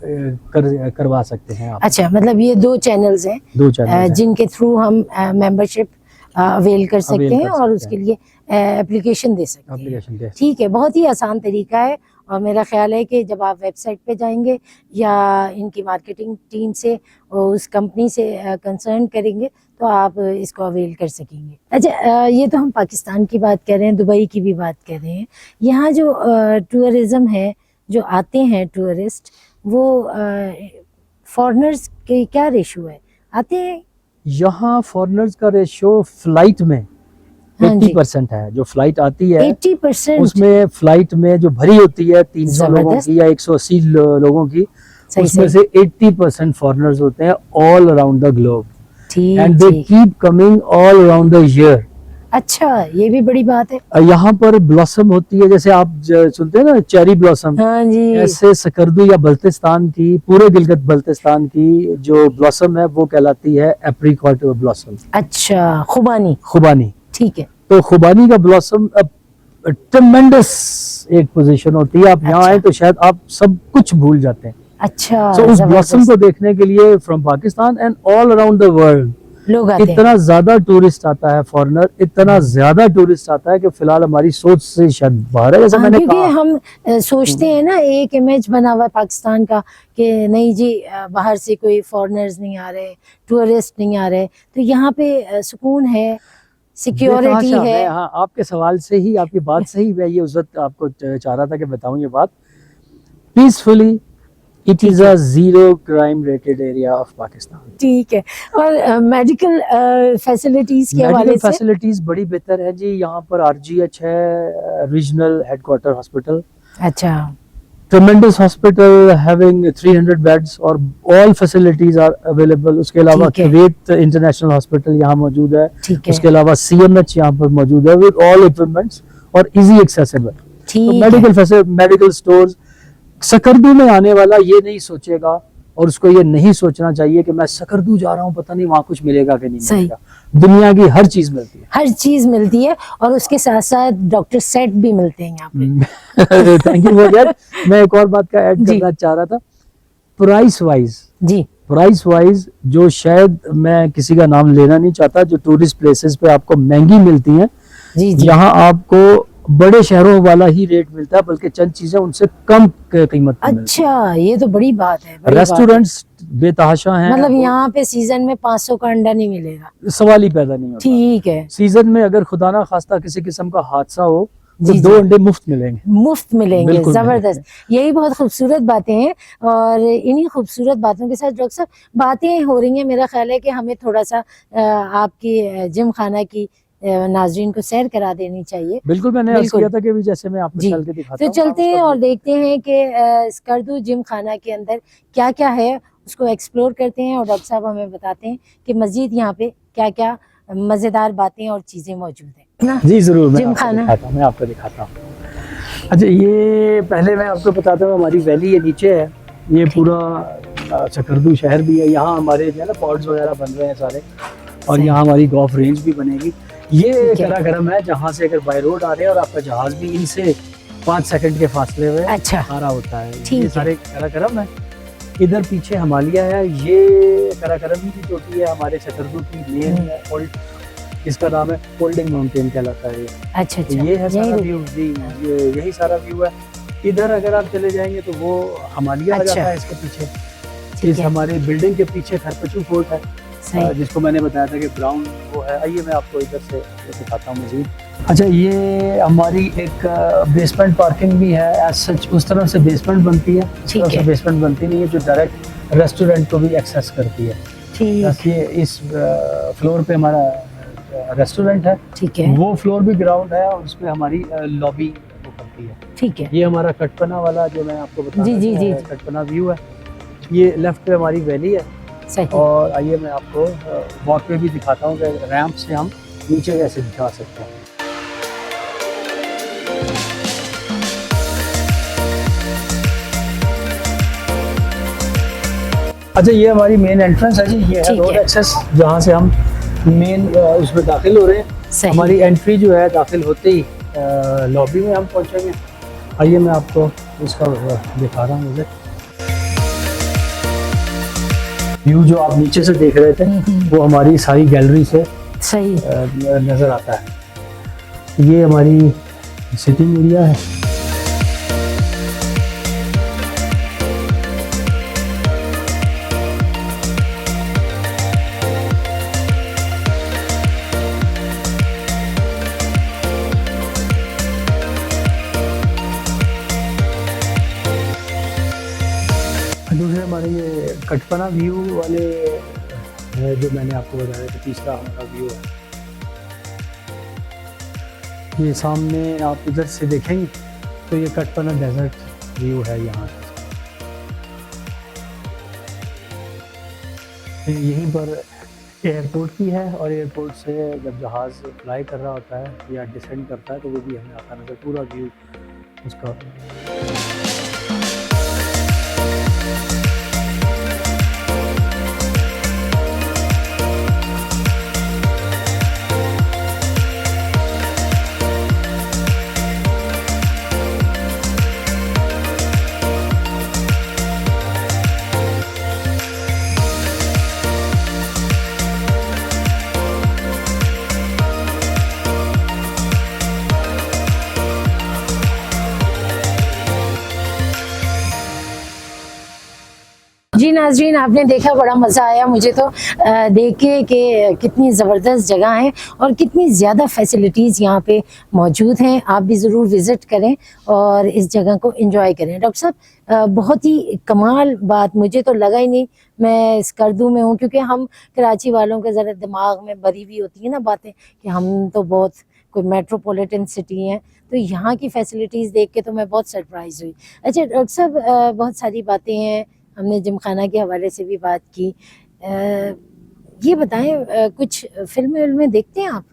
करवा सकते हैं आप। अच्छा, मतलब ये 2 चैनल्स हैं, 2 चैनल जिनके थ्रू हम मेंबरशिप अवेल कर सकते अवेल हैं कर और सकते उसके लिए एप्लीकेशन दे सकते हैं। एप्लीकेशन दे। ठीक है, बहुत ही आसान तरीका है। और मेरा ख्याल है कि जब आप वेबसाइट पे जाएंगे या इनकी मार्केटिंग टीम से और उस कंपनी से कंसर्न करेंगे तो आप इसको अवेल कर सकेंगे। अच्छा, ये तो हम पाकिस्तान की बात कर रहे हैं, दुबई की भी बात कर रहे हैं। यहाँ जो टूरिज्म है, जो आते हैं टूरिस्ट, वो फॉरेनर्स के क्या रेशो है? आते हैं यहाँ फॉरेनर्स का रेशियो फ्लाइट में हाँ जी। 80% है। जो फ्लाइट आती है 80%? उसमें फ्लाइट में जो भरी होती है 300 लोगों जबरदस्त। की या 180 लोगों की, सही उसमें सही। से 80% फॉरेनर्स होते हैं ऑल अराउंड द ग्लोब ठीक एंड दे ठीक। Keep coming all around the year. अच्छा, ये भी बड़ी बात है। यहाँ पर ब्लॉसम होती है, जैसे आप सुनते हैं ना चेरी ब्लॉसम, हाँ जी। ऐसे सकर्दू या बल्तिस्तान की, पूरे गिलगित बल्तिस्तान की जो ब्लॉसम है वो कहलाती है एप्रिकॉट ब्लॉसम। अच्छा, खुबानी। खुबानी। ठीक है। तो खुबानी का ब्लॉसम ट्रेमेंडस एक पोजीशन होती है। आप यहाँ अच्छा। आए तो शायद आप सब कुछ भूल जाते हैं। अच्छा, सो उस जबरदस्त। ब्लॉसम को देखने के लिए from Pakistan and all around the world लोग आते हैं। इतना ज्यादा टूरिस्ट आता है, फॉरेनर इतना ज्यादा टूरिस्ट आता है कि फिलहाल हमारी सोच से शायद बाहर है। जैसे हाँ, मैंने क्योंकि कहा, हम सोचते हैं ना, एक इमेज बना हुआ है पाकिस्तान का कि नहीं जी, बाहर से कोई फॉरेनर्स नहीं आ रहे, टूरिस्ट नहीं आ रहे, तो यहाँ पे सुकून है, सिक्योरिटी बेतहाशा है। हाँ, आपके सवाल से ही, आपकी बात से ही मैं ये उस वक्त आपको चाह रहा था कि बताऊं ये बात। Peacefully it is a 0 crime rated area of Pakistan. ठीक है। और मेडिकल फैसिलिटीज के हवाले मेडिकल से? फैसिलिटीज बड़ी बेहतर है जी। यहाँ पर RGH है, रीजनल हेडक्वार्टर हॉस्पिटल, अच्छा, ट्रेमेंडस हॉस्पिटल हैविंग 300 बेड्स और ऑल फैसिलिटीज आर अवेलेबल। उसके अलावा ठीक है। कुवैत इंटरनेशनल हॉस्पिटल यहाँ मौजूद है। ठीक है। उसके अलावा CMH यहाँ पर मौजूद है विद ऑल इक्विपमेंट्स और इजी एक्सेसिबल। तो ठीक है। मेडिकल स्टोर्स, सकर्दू में आने वाला ये नहीं सोचेगा और उसको ये नहीं सोचना चाहिए कि मैं सकर्दू जा रहा हूँ, पता नहीं वहाँ कुछ मिलेगा कि नहीं सही। मिलेगा। दुनिया की हर चीज मिलती है। हर चीज मिलती है और उसके साथ साथ डॉक्टर सेट भी मिलते हैं यहाँ पे। Thank you for that. मैं एक और बात का ऐड जी। करना चाह रहा था। प्राइस वाइज जो शायद मैं किसी का नाम लेना नहीं चाहता, जो टूरिस्ट प्लेसेस पे आपको महंगी मिलती हैं, जी जी। यहाँ आपको बड़े शहरों वाला ही रेट मिलता है, बल्कि चंद चीजें उनसे कम कीमत पे मिलती अच्छा, ये तो बड़ी बात है। हैं। बड़ी बात है। रेस्टोरेंट्स बेतहाशा हैं। मतलब यहाँ पे सीजन में 500 का अंडा नहीं मिलेगा? सवाल ही पैदा नहीं होता। ठीक है। सीजन में अगर खुदा ना खास्ता किसी किस्म का हादसा हो तो जी, 2 जी। अंडे मुफ्त मिलेंगे। मुफ्त मिलेंगे। बिल्कुल जबरदस्त। यही बहुत खूबसूरत बातें हैं और इन्हीं खूबसूरत बातों के साथ डॉक्टर साहब बातें हो रही हैं। मेरा ख्याल है कि हमें थोड़ा सा आपकी जिम खाना की नाजरीन को सैर करा देनी चाहिए। बिल्कुल, मैंने अर्ज बिल्कुल। किया था कि भी जैसे मैं आपको जी। चल के दिखाता तो हूँ। चलते हैं और देखते हैं कि स्कर्दू जिम खाना के अंदर क्या क्या है, उसको एक्सप्लोर करते हैं और डॉक्टर साहब हमें बताते हैं कि मजीद यहाँ पे क्या क्या मज़ेदार बातें और चीज़ें मौजूद हैं ना। जी जरूर, जिम खाना। मैं आपको दिखाता हूँ। अच्छा, ये पहले मैं आपको बताता हूँ, हमारी वैली ये नीचे है। ये पूरा सकर्दू शहर भी है। यहाँ हमारे जो है ना पॉड्स वगैरह बन रहे हैं सारे, और सही। यहाँ हमारी गोल्फ रेंज भी बनेगी। ये ठीक है। कराकरम है, जहाँ से अगर बाय रोड आ रहे हैं और आपका जहाज भी इनसे 5 सेकंड के फासले में अच्छा। आ रहा होता है। ठीक ये है। सारे कराकरम है। इधर पीछे हिमालय है। ये कराकरम ही की चोटी है हमारे सकर्दू की मेन। इसका नाम है फोल्डिंग माउंटेन कहलाता है। अच्छा अच्छा। ये है सारा यही- व्यू जी, यही सारा व्यू है। इधर अगर आप चले जाएंगे तो वो हिमालय आ अच्छा। जाता है इसके पीछे। ठीक इस है। हमारे बिल्डिंग के पीछे खरपचू फोर्ट है, सही। जिसको मैंने बताया था कि ब्राउन वो है। आइए मैं आपको इधर से दिखाता हूँ मजीद। अच्छा, ये हमारी एक बेसमेंट पार्किंग भी है एज सच। उस तरफ से बेसमेंट बनती है, इस ठीक तरफ से है। बेसमेंट बनती नहीं है, जो डायरेक्ट रेस्टोरेंट को भी एक्सेस करती है। बस ठीक ये इस फ्लोर पे हमारा रेस्टोरेंट है, ठीक है। वो फ्लोर भी ग्राउंड है और उसमें हमारी लॉबी वो करती है। ठीक है। ये हमारा कटपना वाला जो मैं आपको बता जी, रहा जी, था, जी। कटपना व्यू है। ये लेफ्ट पे हमारी वैली है। सही। और आइए मैं आपको वॉक पे भी दिखाता हूँ कि रैंप से हम नीचे कैसे जा सकते हैं। अच्छा, ये हमारी मेन एंट्रेंस है जी। ये है ठीक रोड है। एक्सेस, जहाँ से हम मेन उसमें दाखिल हो रहे हैं। सही। हमारी एंट्री जो है दाखिल होते ही लॉबी में हम पहुँचेंगे। आइए मैं आपको उसका दिखा रहा हूँ। मुझे व्यू जो आप नीचे से देख रहे थे वो हमारी सारी गैलरी से सही। नज़र आता है। ये हमारी सिटिंग एरिया है। दूसरे हमारे ये कटपना व्यू वाले है जो मैंने आपको बताया था, तीसरा हमारा व्यू है। ये सामने आप इधर से देखेंगे तो ये कटपना डेजर्ट व्यू है यहाँ से। यहीं पर एयरपोर्ट भी है और एयरपोर्ट से जब जहाज़ फ्लाई कर रहा होता है या डिसेंड करता है तो वो भी हमें आता नजर, पूरा व्यू उसका। जी नाजरीन, आपने देखा, बड़ा मज़ा आया मुझे तो देख के कि कितनी ज़बरदस्त जगह है और कितनी ज़्यादा फैसिलिटीज़ यहाँ पे मौजूद हैं। आप भी ज़रूर विज़िट करें और इस जगह को एंजॉय करें। डॉक्टर साहब, बहुत ही कमाल बात, मुझे तो लगा ही नहीं मैं स्कर्दू में हूँ, क्योंकि हम कराची वालों के ज़रा दिमाग में भरी हुई होती है ना बातें कि हम तो बहुत कोई मेट्रोपॉलिटन सिटी हैं, तो यहाँ की फैसिलिटीज़ देख के तो मैं बहुत सरप्राइज़ हुई। अच्छा डॉक्टर साहब, बहुत सारी बातें हैं, हमने जिमखाना के हवाले से भी बात की। ये बताएं, कुछ फिल्में देखते हैं आप?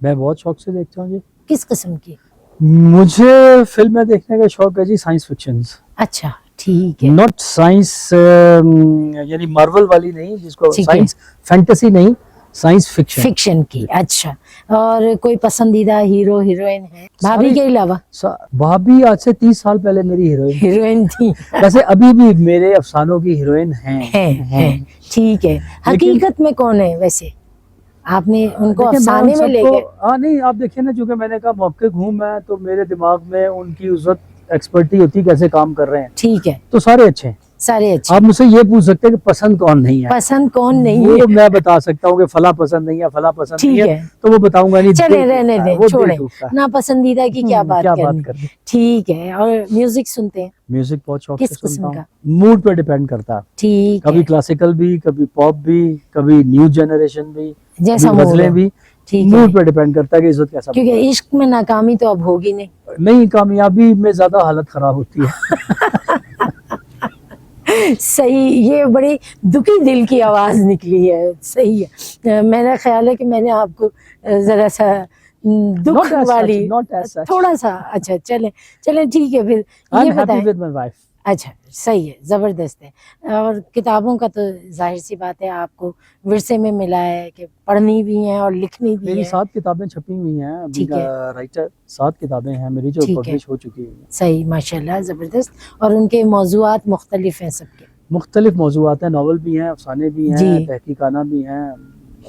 मैं बहुत शौक से देखता हूँ जी। किस किस्म की? मुझे फिल्में देखने का शौक है जी, साइंस फिक्शन। अच्छा, ठीक है। नॉट साइंस यानी मार्वल वाली नहीं, जिसको साइंस फैंटेसी नहीं, साइंस फिक्शन। फिक्शन की, अच्छा। और कोई पसंदीदा हीरो हीरोइन है भाभी के अलावा? भाभी आज से 30 साल पहले मेरी हीरोइन थी। वैसे अभी भी मेरे अफसानों की हीरोइन हैं। ठीक है। हकीकत में कौन है वैसे? आपने उनको अफसाने में ले गए? हाँ नहीं, आप देखिए ना, चूंकि मैंने कहा मौके घूम है तो मेरे दिमाग में उनकी उस वक्त एक्सपर्टी होती है कैसे काम कर रहे हैं। ठीक है। तो सारे अच्छे हैं, सारे अच्छे। आप मुझसे ये पूछ सकते हैं कि पसंद कौन नहीं है? पसंद कौन नहीं वो है मैं बता सकता हूँ कि फला पसंद नहीं है, फला पसंद नहीं है, तो वो बताऊंगा नहीं। चले रहने दें, छोड़े ना, पसंदीदा की क्या बात करनी। ठीक है। और म्यूजिक सुनते हैं? म्यूजिक बहुत शौक किस से सुनता किस्म का? मूड पे डिपेंड करता है। ठीक कभी क्लासिकल भी, कभी पॉप भी, कभी न्यू जनरेशन भी, जैसा गजलें भी। मूड पे डिपेंड करता है कि इस वक्त कैसा, क्योंकि इश्क में नाकामी तो अब होगी नहीं, कामयाबी में ज्यादा हालत खराब होती है। सही, ये बड़ी दुखी दिल की आवाज निकली है। सही है। मेरा ख्याल है कि मैंने आपको जरा सा दुख वाली थोड़ा सा, अच्छा चले ठीक है। फिर ये बताएं। अच्छा, सही है, ज़बरदस्त है। और किताबों का तो जाहिर सी बात है आपको विरसे में मिला है कि पढ़नी भी हैं और लिखनी भी है। मेरी 7 किताबें छपी हुई हैं अभी, राइटर 7 किताबें हैं मेरी जो पब्लिश हो चुकी हैं। सही, माशाल्लाह, ज़बरदस्त। और उनके मौज़ूआत मुख्तलिफ हैं, सबके मुख्तलिफ मौज़ूआत हैं, नावल भी हैं, अफसाने भी हैं, तहकीकाना भी हैं,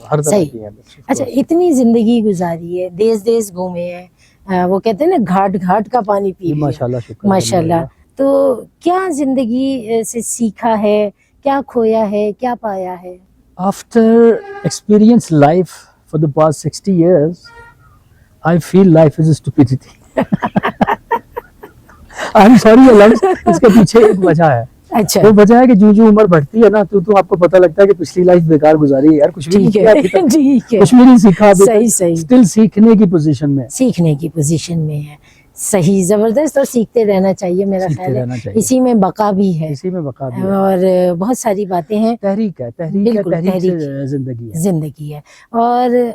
हर तरह की हैं। अच्छा, इतनी ज़िंदगी गुजारी है, देश देश घूमे हैं, वो कहते हैं ना घाट घाट का पानी पी लिया। माशाल्लाह, शुक्र माशाल्लाह। तो क्या जिंदगी से सीखा है, क्या खोया है, क्या पाया है? After experience life for the past 60 years, I feel life is a stupidity. I'm sorry अलग, इसके पीछे एक वजह है। अच्छा, वो वजह है कि जो उम्र बढ़ती है ना, तो आपको पता लगता है कि पिछली लाइफ बेकार गुजारी है यार, कुछ भी नहीं ठीक किया है, अभी तक, ठीक है, कुछ भी नहीं सीखा अभी सही तक, सही, स्टिल सीखने की पोजीशन में, सीखने की पोजीशन में है। सही, जबरदस्त, और सीखते रहना चाहिए, मेरा सीखते ख्याल रहना है चाहिए। इसी में बका भी है, इसी में बका भी है। और बहुत सारी बातें हैं। तहरीक है, तहरीक है, बिल्कुल, तहरीक तहरीक से जिंदगी है। जिंदगी है। और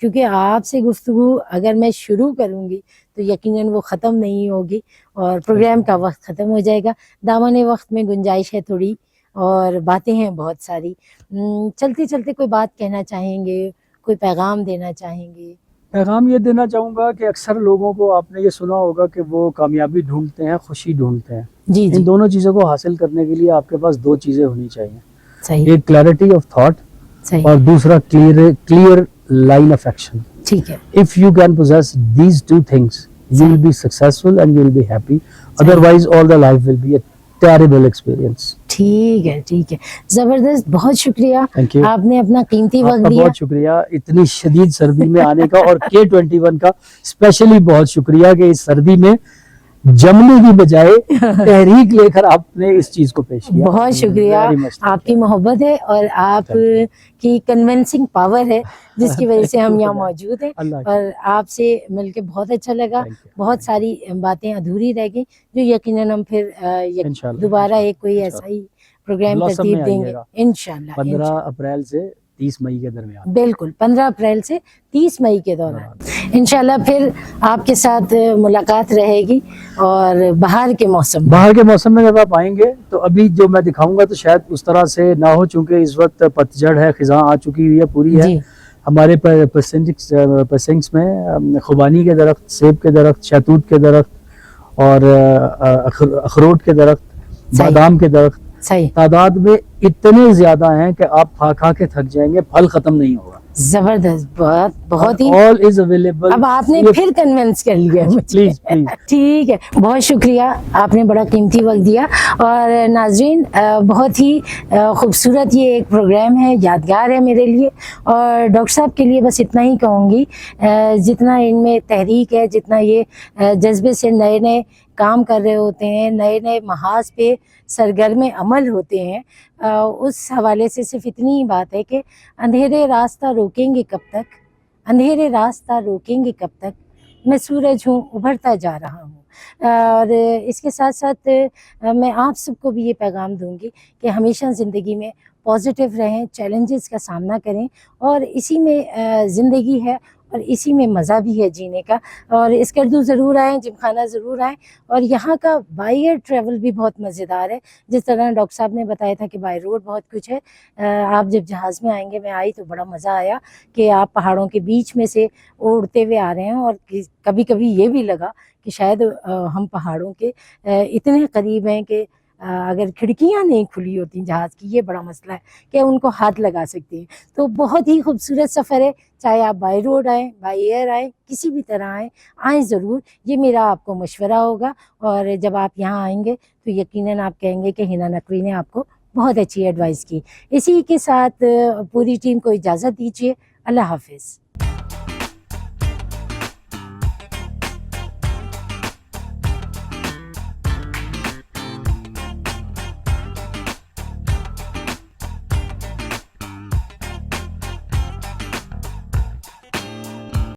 क्योंकि आपसे गुफ्तगू अगर मैं शुरू करूंगी तो यकीनन वो ख़त्म नहीं होगी और प्रोग्राम का वक्त ख़त्म हो जाएगा। दामन वक्त में गुंजाइश है थोड़ी, और बातें हैं बहुत सारी। चलते चलते कोई बात कहना चाहेंगे, कोई पैगाम देना चाहेंगे? पैगाम ये देना चाहूँगा कि अक्सर लोगों को, आपने ये सुना होगा कि वो कामयाबी ढूंढते हैं, खुशी ढूंढते हैं। जी जी, इन दोनों चीज़ों को हासिल करने के लिए आपके पास दो चीज़ें होनी चाहिए, सही, एक क्लैरिटी ऑफ थॉट सही, और दूसरा क्लियर लाइन ऑफ एक्शन। ठीक है, If you can possess these two things, you will be successful and you will be happy. Otherwise, all the life will be a terrible experience. ठीक है, ठीक है, ज़बरदस्त, बहुत शुक्रिया। Thank you. आपने अपना कीमती वक्त आपका दिया। बहुत शुक्रिया इतनी शदीद सर्दी में आने का, और K21 का स्पेशली बहुत शुक्रिया कि इस सर्दी में जमने की बजाय तहरीक लेकर आपने इस चीज को पेश किया। बहुत शुक्रिया, Very much. आपकी मोहब्बत है और आपकी कन्विंसिंग पावर है जिसकी वजह से हम यहाँ मौजूद हैं। अल्लाह की। और आपसे मिलके बहुत अच्छा लगा। Thank you. बहुत सारी बातें अधूरी रह गई जो यकीनन हम फिर इंशाल्लाह, दोबारा एक कोई इंशाल्लाह। ऐसा ही प्रोग्राम Blossom तरतीब में देंगे आइएगा। इंशाल्लाह। 15 अप्रैल से 30 मई के दरमियान। बिल्कुल, 15 अप्रैल से 30 मई के दौरान इंशाल्लाह फिर आपके साथ मुलाकात रहेगी। और बाहर के मौसम में जब आप आएंगे तो अभी जो मैं दिखाऊंगा तो शायद उस तरह से ना हो, चूंकि इस वक्त पतझड़ है, खिज़ां आ चुकी हुई है, पूरी है। जी, हमारे पसिंग्स में खुबानी के दरख्त, सेब के दरख्त, शहतूत के दरख्त और अखरोट के दरख्त, बादाम के दरख्त सही, तादाद में इतने ज्यादा हैं कि आप खा खा के थक जाएंगे, फल खत्म नहीं होगा। जबरदस्त, बहुत ही। All is available. अब आपने फिर कन्विंस कर लिया मुझे। Please please. ठीक है, बहुत शुक्रिया, आपने बड़ा कीमती वक्त दिया। और नाजरीन, बहुत ही खूबसूरत ये एक प्रोग्राम है, यादगार है मेरे लिए। और डॉक्टर साहब के लिए बस इतना ही कहूँगी, जितना इनमें तहरीक है, जितना ये जज्बे से नए नए काम कर रहे होते हैं, नए नए महाज पे सरगर्म अमल होते हैं, उस हवाले से सिर्फ इतनी ही बात है कि अंधेरे रास्ता रोकेंगे कब तक, अंधेरे रास्ता रोकेंगे कब तक, मैं सूरज हूँ उभरता जा रहा हूँ। और इसके साथ साथ मैं आप सबको भी ये पैगाम दूंगी कि हमेशा ज़िंदगी में पॉजिटिव रहें, चैलेंजेस का सामना करें, और इसी में ज़िंदगी है और इसी में मज़ा भी है जीने का। और स्कर्दू ज़रूर आएँ, जिमखाना ज़रूर आएँ। और यहाँ का बाई एयर ट्रैवल भी बहुत मज़ेदार है, जिस तरह डॉक्टर साहब ने बताया था कि बाई रोड बहुत कुछ है। आप जब जहाज़ में आएंगे, मैं आई तो बड़ा मज़ा आया कि आप पहाड़ों के बीच में से उड़ते हुए आ रहे हैं। और कभी कभी ये भी लगा कि शायद हम पहाड़ों के इतने करीब हैं कि अगर खिड़कियां नहीं खुली होती जहाज़ की, ये बड़ा मसला है कि उनको हाथ लगा सकते हैं। तो बहुत ही खूबसूरत सफ़र है, चाहे आप बाई रोड आएँ, बाई एयर आएँ, किसी भी तरह आएँ ज़रूर। ये मेरा आपको मशवरा होगा। और जब आप यहाँ आएंगे तो यकीनन आप कहेंगे कि हिना नकवी ने आपको बहुत अच्छी एडवाइस की। इसी के साथ पूरी टीम को इजाज़त दीजिए। अल्लाह हाफिज़।